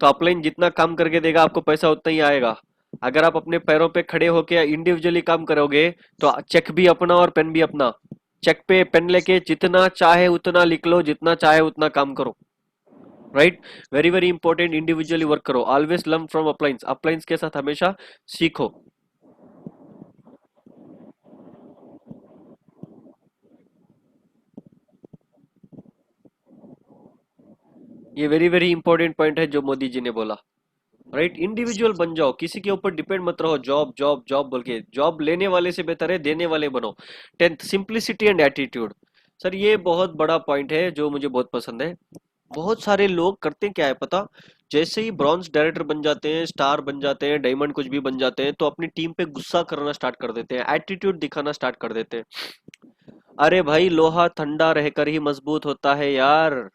तो अपलाइन जितना काम करके देगा आपको पैसा उतना ही आएगा। अगर आप अपने पैरों पे खड़े होके इंडिविजुअली काम करोगे तो चेक भी अपना और पेन भी अपना, चेक पे पेन लेके जितना चाहे उतना लिख लो, जितना चाहे उतना काम करो, right. Very very important, individually work करो, ऑलवेज लर्न फ्रॉम अपलाइंस, अपलाइंस के साथ हमेशा सीखो। ये वेरी वेरी इंपॉर्टेंट पॉइंट है जो मोदी जी ने बोला, राइट। इंडिविजुअल बन जाओ, किसी के ऊपर डिपेंड मत रहो, जॉब जॉब जॉब बोल के, जॉब लेने वाले से बेहतर है देने वाले बनो। 10th, simplicity and attitude. Sir ये बहुत बड़ा पॉइंट है जो मुझे बहुत पसंद है। बहुत सारे लोग करते क्या है पता, जैसे ही ब्रॉन्ज डायरेक्टर बन जाते हैं, स्टार बन जाते हैं, डायमंड कुछ भी बन जाते हैं, तो अपनी टीम पे गुस्सा करना स्टार्ट कर देते हैं, एटीट्यूड दिखाना स्टार्ट कर देते हैं। अरे भाई लोहा ठंडा रहकर ही मजबूत होता है यार।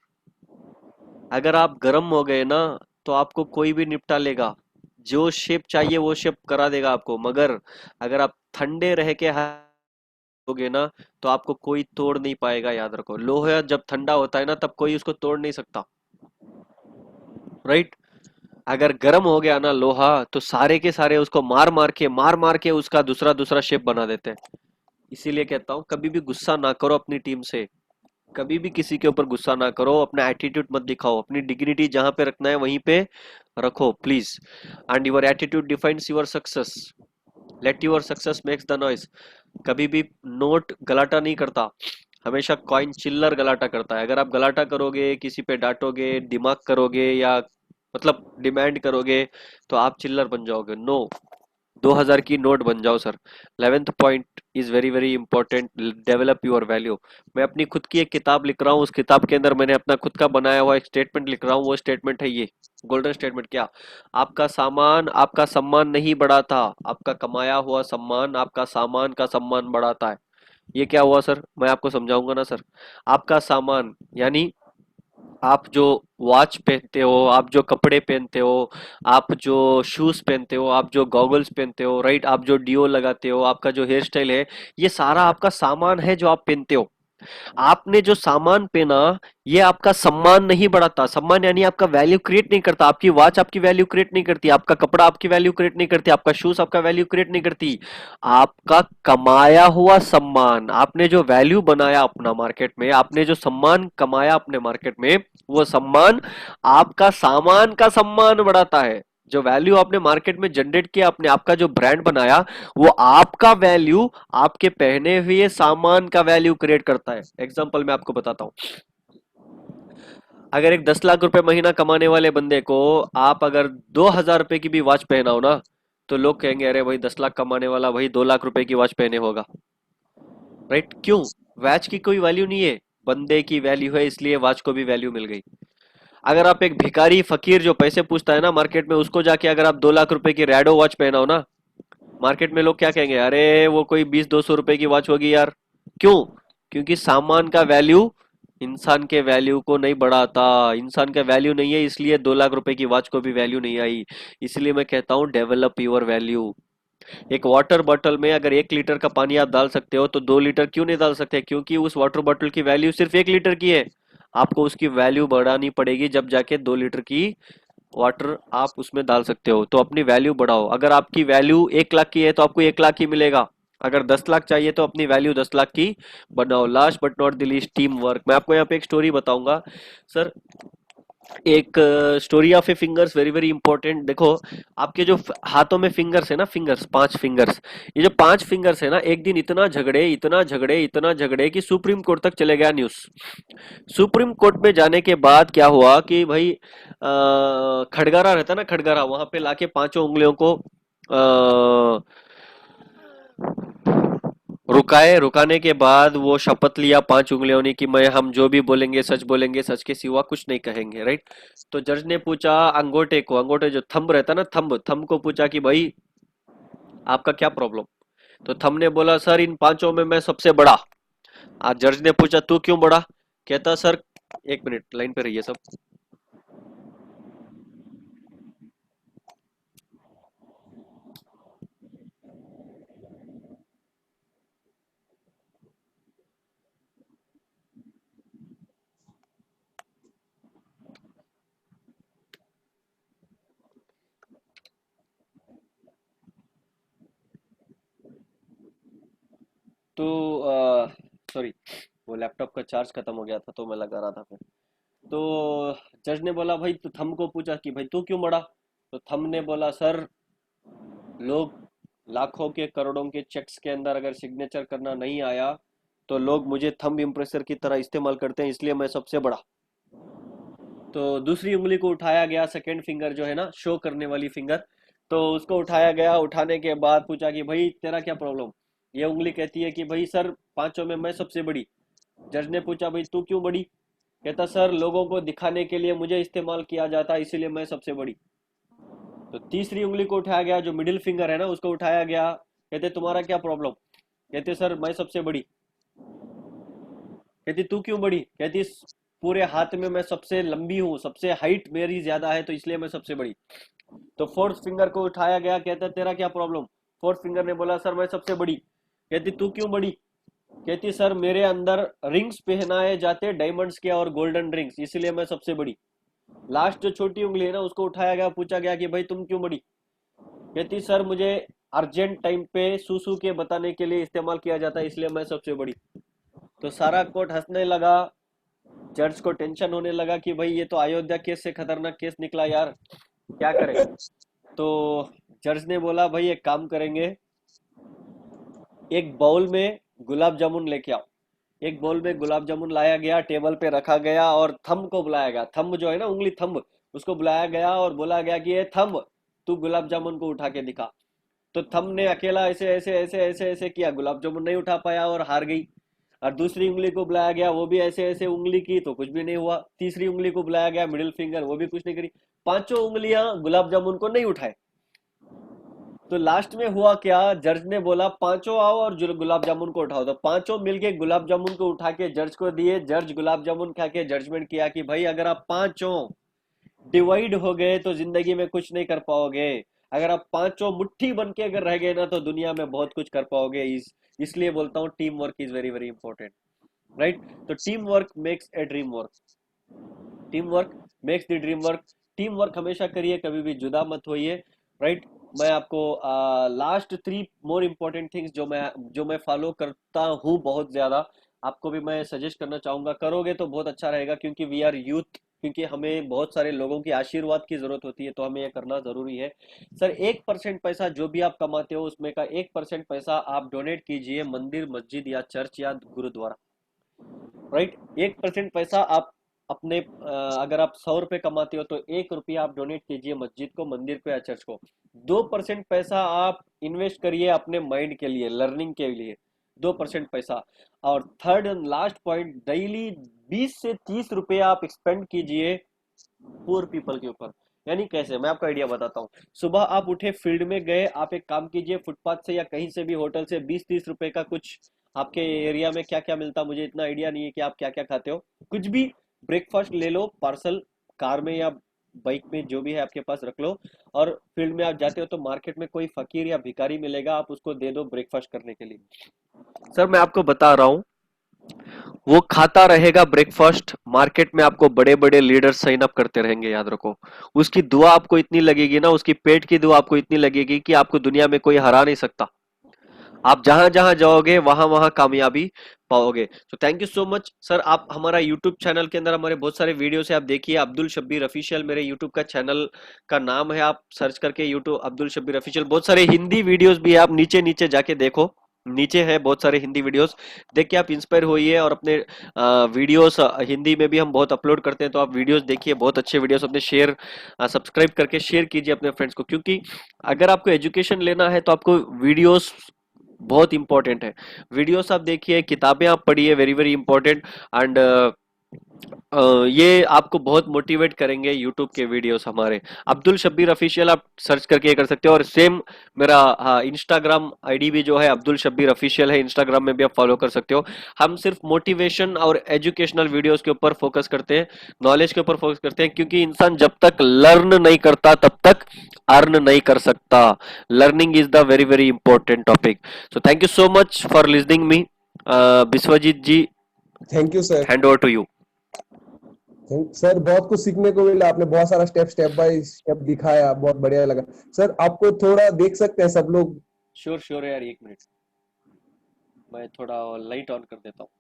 अगर आप गर्म हो गए ना तो आपको कोई भी निपटा लेगा, जो शेप चाहिए वो शेप करा देगा आपको, मगर अगर आप ठंडे रह के होगे ना तो आपको कोई तोड़ नहीं पाएगा। याद रखो, लोहा जब ठंडा होता है ना तब कोई उसको तोड़ नहीं सकता, राइट। अगर गर्म हो गया ना लोहा, तो सारे के सारे उसको मार मार के उसका दूसरा दूसरा शेप बना देते हैं। इसीलिए कहता हूँ कभी भी गुस्सा ना करो अपनी टीम से, कभी भी किसी के ऊपर गुस्सा ना करो, अपना एटीट्यूड मत दिखाओ, अपनी डिग्निटी जहां पे रखना है वहीं पे रखो please. And your attitude defines your success. Let your success makes the noise. कभी भी नोट गलाटा नहीं करता, हमेशा कॉइन चिल्लर गलाटा करता है। अगर आप गलाटा करोगे, किसी पे डांटोगे, दिमाग करोगे, या मतलब डिमांड करोगे, तो आप चिल्लर बन जाओगे। नो, 2000 की नोट बन जाओ sir. 11th point is very very important, develop your value. मैं अपनी खुद की एक किताब लिख रहा हूँ, उस किताब के अंदर मैंने अपना खुद का बनाया हुआ एक स्टेटमेंट लिख रहा हूँ। वो स्टेटमेंट है ये, गोल्डन स्टेटमेंट। क्या? आपका सामान आपका सम्मान नहीं बढ़ाता, आपका कमाया हुआ सम्मान आपका सामान का सम्मान बढ़ाता है। ये क्या हुआ सर? मैं आपको समझाऊंगा ना सर। आपका सामान यानी आप जो वॉच पहनते हो, आप जो कपड़े पहनते हो, आप जो शूज पहनते हो, आप जो गॉगल्स पहनते हो, राइट, आप जो डिओ लगाते हो, आपका जो हेयर स्टाइल है, ये सारा आपका सामान है जो आप पहनते हो। आपने जो सामान पहना, ये आपका सम्मान नहीं बढ़ाता। सम्मान यानी आपका वैल्यू क्रिएट नहीं करता। आपकी वॉच आपकी वैल्यू क्रिएट नहीं करती, आपका कपड़ा आपकी वैल्यू क्रिएट नहीं करती, आपका शूज आपका वैल्यू क्रिएट नहीं करती। आपका कमाया हुआ सम्मान, आपने जो वैल्यू बनाया अपना मार्केट में, आपने जो सम्मान कमाया अपने मार्केट में, वो सम्मान आपका सामान का सम्मान बढ़ाता है। जो वैल्यू आपने मार्केट में जनरेट किया, आपने आपका जो ब्रांड बनाया, वो आपका वैल्यू आपके पहने हुए सामान का वैल्यू क्रिएट करता है। एग्जांपल मैं आपको बताता हूँ। अगर एक 10 लाख रुपए महीना कमाने वाले बंदे को आप अगर 2000 रुपए की भी वॉच पहनाओ ना, तो लोग कहेंगे अरे भाई 10 लाख कमाने वाला भाई 2 लाख रुपए की वॉच पहने होगा। राइट? क्यों? वॉच की कोई वैल्यू नहीं है, बंदे की वैल्यू है, इसलिए वॉच को भी वैल्यू मिल गई। अगर आप एक भिखारी फकीर जो पैसे पूछता है ना मार्केट में, उसको जाके अगर आप 2 लाख रुपए की रैडो वॉच पहनाओ ना, मार्केट में लोग क्या कहेंगे? अरे वो कोई 20-200 रुपए की वॉच होगी यार। क्यों? क्योंकि सामान का वैल्यू इंसान के वैल्यू को नहीं बढ़ाता। इंसान का वैल्यू नहीं है, इसलिए 2 लाख रुपए की वॉच को भी वैल्यू नहीं आई। इसलिए मैं कहता हूँ डेवलप योर वैल्यू। एक वाटर बॉटल में अगर 1 लीटर का पानी आप डाल सकते हो, तो 2 लीटर क्यों नहीं डाल सकते? क्योंकि उस वाटर बॉटल की वैल्यू सिर्फ 1 लीटर की है। आपको उसकी वैल्यू बढ़ानी पड़ेगी, जब जाके 2 लीटर की वाटर आप उसमें डाल सकते हो। तो अपनी वैल्यू बढ़ाओ। अगर आपकी वैल्यू 1 लाख की है, तो आपको 1 लाख ही मिलेगा। अगर 10 लाख चाहिए, तो अपनी वैल्यू 10 लाख की बनाओ। Last but not the least, team work. मैं आपको यहाँ पे एक स्टोरी बताऊंगा सर। एक story of A fingers, very very important. देखो, आपके जो हाथों में फिंगर्स है ना, फिंगर्स, 5 फिंगर्स, ये जो 5 फिंगर्स है ना, एक दिन इतना झगड़े, इतना झगड़े, इतना झगड़े कि सुप्रीम कोर्ट तक चले गया न्यूज। सुप्रीम कोर्ट में जाने के बाद क्या हुआ कि भाई खड़गारा रहता ना, खड़गारा, वहां पे लाके पांचों उंगलियों को रुकाए। रुकाने के बाद वो शपथ लिया 5 उंगलियों ने कि मैं हम जो भी बोलेंगे सच बोलेंगे, सच के सिवा कुछ नहीं कहेंगे। राइट? तो जज ने पूछा अंगूठे को, अंगूठे जो थंब रहता ना, थंब, थंब को पूछा कि भाई आपका क्या प्रॉब्लम? तो थंब ने बोला सर इन पांचों में मैं सबसे बड़ा। आज जज ने पूछा तू क्यों बड़ा? कहता सर, 1 मिनट लाइन पे रहिए सब। तो सॉरी, वो लैपटॉप का चार्ज खत्म हो गया था, तो मैं लगा रहा था फिर। तो जज ने बोला भाई, तो थंब को पूछा कि भाई तू क्यों बड़ा? तो थंब ने बोला सर, लोग लाखों के करोड़ों के चेक्स के अंदर अगर सिग्नेचर करना नहीं आया, तो लोग मुझे थंब इम्प्रेसर की तरह इस्तेमाल करते हैं, इसलिए मैं सबसे बड़ा। तो दूसरी उंगली को उठाया गया, सेकेंड फिंगर जो है ना, शो करने वाली फिंगर, तो उसको उठाया गया। उठाने के बाद पूछा कि भाई तेरा क्या प्रॉब्लम? ये उंगली कहती है कि भाई सर, पांचों में मैं सबसे बड़ी। जज ने पूछा भाई तू क्यों बड़ी? कहता सर, लोगों को दिखाने के लिए मुझे इस्तेमाल किया जाता है, इसीलिए मैं सबसे बड़ी। तो तीसरी उंगली को उठाया गया, जो मिडिल फिंगर है ना, उसको उठाया गया। कहते तुम्हारा क्या प्रॉब्लम? कहते सर मैं सबसे बड़ी। कहती तू क्यों बड़ी? कहती पूरे हाथ में मैं सबसे लंबी हूँ, सबसे हाइट मेरी ज्यादा है, तो इसलिए मैं सबसे बड़ी। तो फोर्थ फिंगर को उठाया गया। कहता तेरा क्या प्रॉब्लम? फोर्थ फिंगर ने बोला सर मैं सबसे बड़ी। कहती तू क्यों बड़ी? कहती सर मेरे अंदर रिंग्स पहनाए जाते डायमंड्स के और गोल्डन रिंग्स, इसलिए मैं सबसे बड़ी। लास्ट जो छोटी उंगली है ना उसको उठाया गया, पूछा गया कि भाई तुम क्यों बड़ी? कहती सर मुझे अर्जेंट टाइम पे सूसू के बताने के लिए इस्तेमाल किया जाता है इसलिए मैं सबसे बड़ी। तो सारा कोर्ट हंसने लगा। जज को टेंशन होने लगा कि भाई ये तो अयोध्या केस से खतरनाक केस निकला यार, क्या करें? तो जज ने बोला भाई एक काम करेंगे, एक बाउल में गुलाब जामुन लेके आओ। एक बाउल में गुलाब जामुन लाया गया, टेबल पे रखा गया और थंब को बुलाया गया। थंब जो है ना उंगली, थंब, उसको बुलाया गया और बोला गया कि ये थंब तू गुलाब जामुन को उठा के दिखा। तो थंब ने अकेला ऐसे ऐसे ऐसे ऐसे ऐसे किया, गुलाब जामुन नहीं उठा पाया और हार गई। और दूसरी उंगली को बुलाया गया, वो भी ऐसे ऐसे उंगली की तो कुछ भी नहीं हुआ। तीसरी उंगली को बुलाया गया, मिडिल फिंगर, वो भी कुछ नहीं करी। पांचों उंगलियां गुलाब जामुन को नहीं उठाए। तो लास्ट में हुआ क्या, जज ने बोला पांचों आओ और गुलाब जामुन को उठाओ। तो पांचों मिलके गुलाब जामुन को उठा के जज को दिए। जज गुलाब जामुन खा के जजमेंट किया कि भाई अगर आप पांचों डिवाइड हो गए तो जिंदगी में कुछ नहीं कर पाओगे। अगर आप पांचों मुट्ठी बन के अगर रह गए ना तो दुनिया में बहुत कुछ कर पाओगे। इसलिए बोलता हूँ team work is very very important, right? तो team work makes a dream work. Team work makes the dream work. Team work हमेशा करिए, कभी भी जुदा मत होइए, राइट? मैं आपको लास्ट 3 मोर इम्पोर्टेंट थिंग्स जो मैं फॉलो करता हूँ बहुत ज्यादा, आपको भी मैं सजेस्ट करना चाहूंगा। करोगे तो बहुत अच्छा रहेगा क्योंकि वी आर यूथ, क्योंकि हमें बहुत सारे लोगों की आशीर्वाद की जरूरत होती है, तो हमें यह करना जरूरी है। सर 1% पैसा जो भी आप कमाते हो उसमें का 1% पैसा आप डोनेट कीजिए मंदिर, मस्जिद या चर्च या गुरुद्वारा, राइट? 1% पैसा आप अपने अगर आप 100 रुपए कमाते हो तो 1 रुपया आप डोनेट कीजिए मस्जिद को, मंदिर को या चर्च को। 2% पैसा आप इन्वेस्ट करिए अपने माइंड के लिए, लर्निंग के लिए, 2% पैसा। और third and last point, daily 20 से 30 रुपए आप एक्सपेंड कीजिए पुअर पीपल के ऊपर। यानी कैसे, मैं आपको आइडिया बताता हूँ। सुबह आप उठे, फील्ड में गए, आप एक काम कीजिए, फुटपाथ से या कहीं से भी होटल से 20-30 रुपए का कुछ, आपके एरिया में क्या क्या मिलता, मुझे इतना आइडिया नहीं है कि आप क्या क्या खाते हो, कुछ भी ब्रेकफास्ट ले लो पार्सल, कार में या बाइक में, जो भी है आपके पास रख लो। और फील्ड में आप जाते हो तो मार्केट में कोई फकीर या भिखारी मिलेगा, आप उसको दे दो ब्रेकफास्ट करने के लिए। सर मैं आपको बता रहा हूँ, वो खाता रहेगा ब्रेकफास्ट, मार्केट में आपको बड़े बड़े लीडर साइन अप करते रहेंगे, याद रखो। उसकी दुआ आपको इतनी लगेगी ना, उसकी पेट की दुआ आपको इतनी लगेगी कि आपको दुनिया में कोई हरा नहीं सकता। आप जहां जहां जाओगे वहां वहां कामयाबी पाओगे। तो thank you so much sir. आप हमारा यूट्यूब चैनल के अंदर हमारे बहुत सारे वीडियोस है, आप देखिए, अब्दुल शब्बीर ऑफिशियल मेरे यूट्यूब का चैनल का नाम है। आप सर्च करके यूट्यूब अब्दुल शब्बीर ऑफिशियल, बहुत सारे हिंदी वीडियोस भी है, आप नीचे नीचे जाके देखो, नीचे है बहुत सारे हिंदी वीडियोस, देख के आप इंस्पायर होइए। और अपने वीडियोस हिंदी में भी हम बहुत अपलोड करते हैं, तो आप वीडियोस देखिए, बहुत अच्छे वीडियोस अपने शेयर, सब्सक्राइब करके शेयर कीजिए अपने फ्रेंड्स को, क्योंकि अगर आपको एजुकेशन लेना है तो आपको वीडियोस बहुत इंपॉर्टेंट है। वीडियोस आप देखिए, किताबें आप पढ़िए, वेरी वेरी इंपॉर्टेंट। एंड ये आपको बहुत मोटिवेट करेंगे यूट्यूब के वीडियोस हमारे। अब्दुल शब्बीर ऑफिशियल आप सर्च करके ये कर सकते हो। और सेम मेरा इंस्टाग्राम आईडी भी जो है अब्दुल शब्बीर ऑफिशियल है, इंस्टाग्राम में भी आप फॉलो कर सकते हो। हम सिर्फ मोटिवेशन और एजुकेशनल वीडियोस के ऊपर फोकस करते हैं, नॉलेज के ऊपर फोकस करते हैं, क्योंकि इंसान जब तक लर्न नहीं करता तब तक अर्न नहीं कर सकता। Learning is the very very important topic. So thank you so much for listening me. Vishwajit ji, thank you sir. Hand over to you. Sir बहुत कुछ सीखने को मिला, आपने बहुत सारा स्टेप बाय स्टेप दिखाया, बहुत बढ़िया लगा। सर आपको थोड़ा देख सकते हैं सब लोग? श्योर श्योर यार, 1 मिनट, मैं थोड़ा लाइट ऑन कर देता हूँ।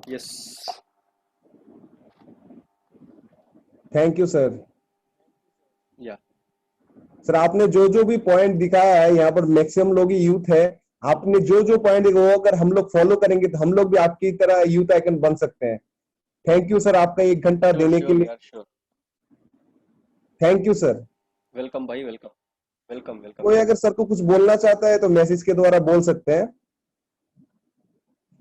यस। Thank you sir. या सर आपने जो जो भी पॉइंट दिखाया है, यहाँ पर मैक्सिमम लोग ही यूथ है। आपने जो जो पॉइंट वो अगर हम लोग फॉलो करेंगे तो हम लोग भी आपकी तरह यूथ आइकन बन सकते हैं। थैंक यू सर आपका 1 घंटा श्योर देने के श्योर लिए। यार, sure. Thank you sir. Welcome भाई, वेलकम। वेलकम वेलकम कोई सर। अगर सर को कुछ बोलना चाहता है तो मैसेज के द्वारा बोल सकते हैं।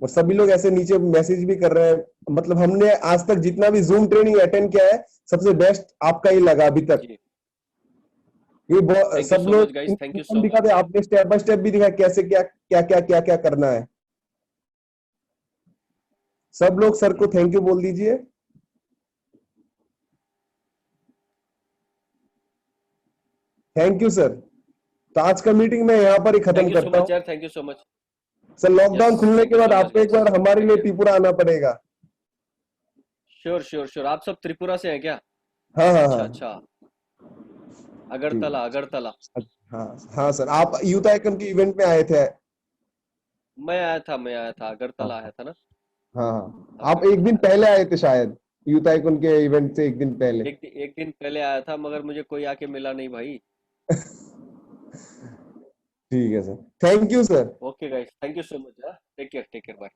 और सभी लोग ऐसे नीचे मैसेज भी कर रहे हैं। मतलब हमने आज तक जितना भी जूम ट्रेनिंग अटेंड किया है, सबसे बेस्ट आपका ही लगा अभी तक। जी। ये थैंक यू सब सो लोग much guys, thank you system so दिखाते, मच। आपने स्टेप बाय स्टेप भी दिखा कैसे क्या क्या क्या क्या क्या करना है। सब लोग सर को थैंक यू बोल दीजिए। Thank you sir. तो आज का मीटिंग मैं यहाँ पर ही खत्म थैंक यू सो करता मच हूँ। यार, thank you so much. Sir yes, lockdown खुलने थैंक के यू बाद सो मच आपको एक गाइस। बार हमारे टेक लिए केयर। त्रिपुरा आना पड़ेगा। Sure sure sure. आप सब त्रिपुरा से हैं क्या? हाँ हाँ अच्छा हाँ। अच्छा। ठीक। अगरतला अगरतला। हाँ हाँ सर, आप यूथ आइकन के इवेंट में आए थे। मैं आया था, हाँ अगरतला आया था ना। हाँ हाँ, आप एक अगरतला दिन आया था। पहले आए थे शायद, यूथ आइकन के इवेंट से एक दिन पहले। एक दिन पहले आया था, मगर मुझे कोई आके मिला नहीं भाई। ठीक है sir, thank you sir. Okay guys, thank you so much. Take care bye.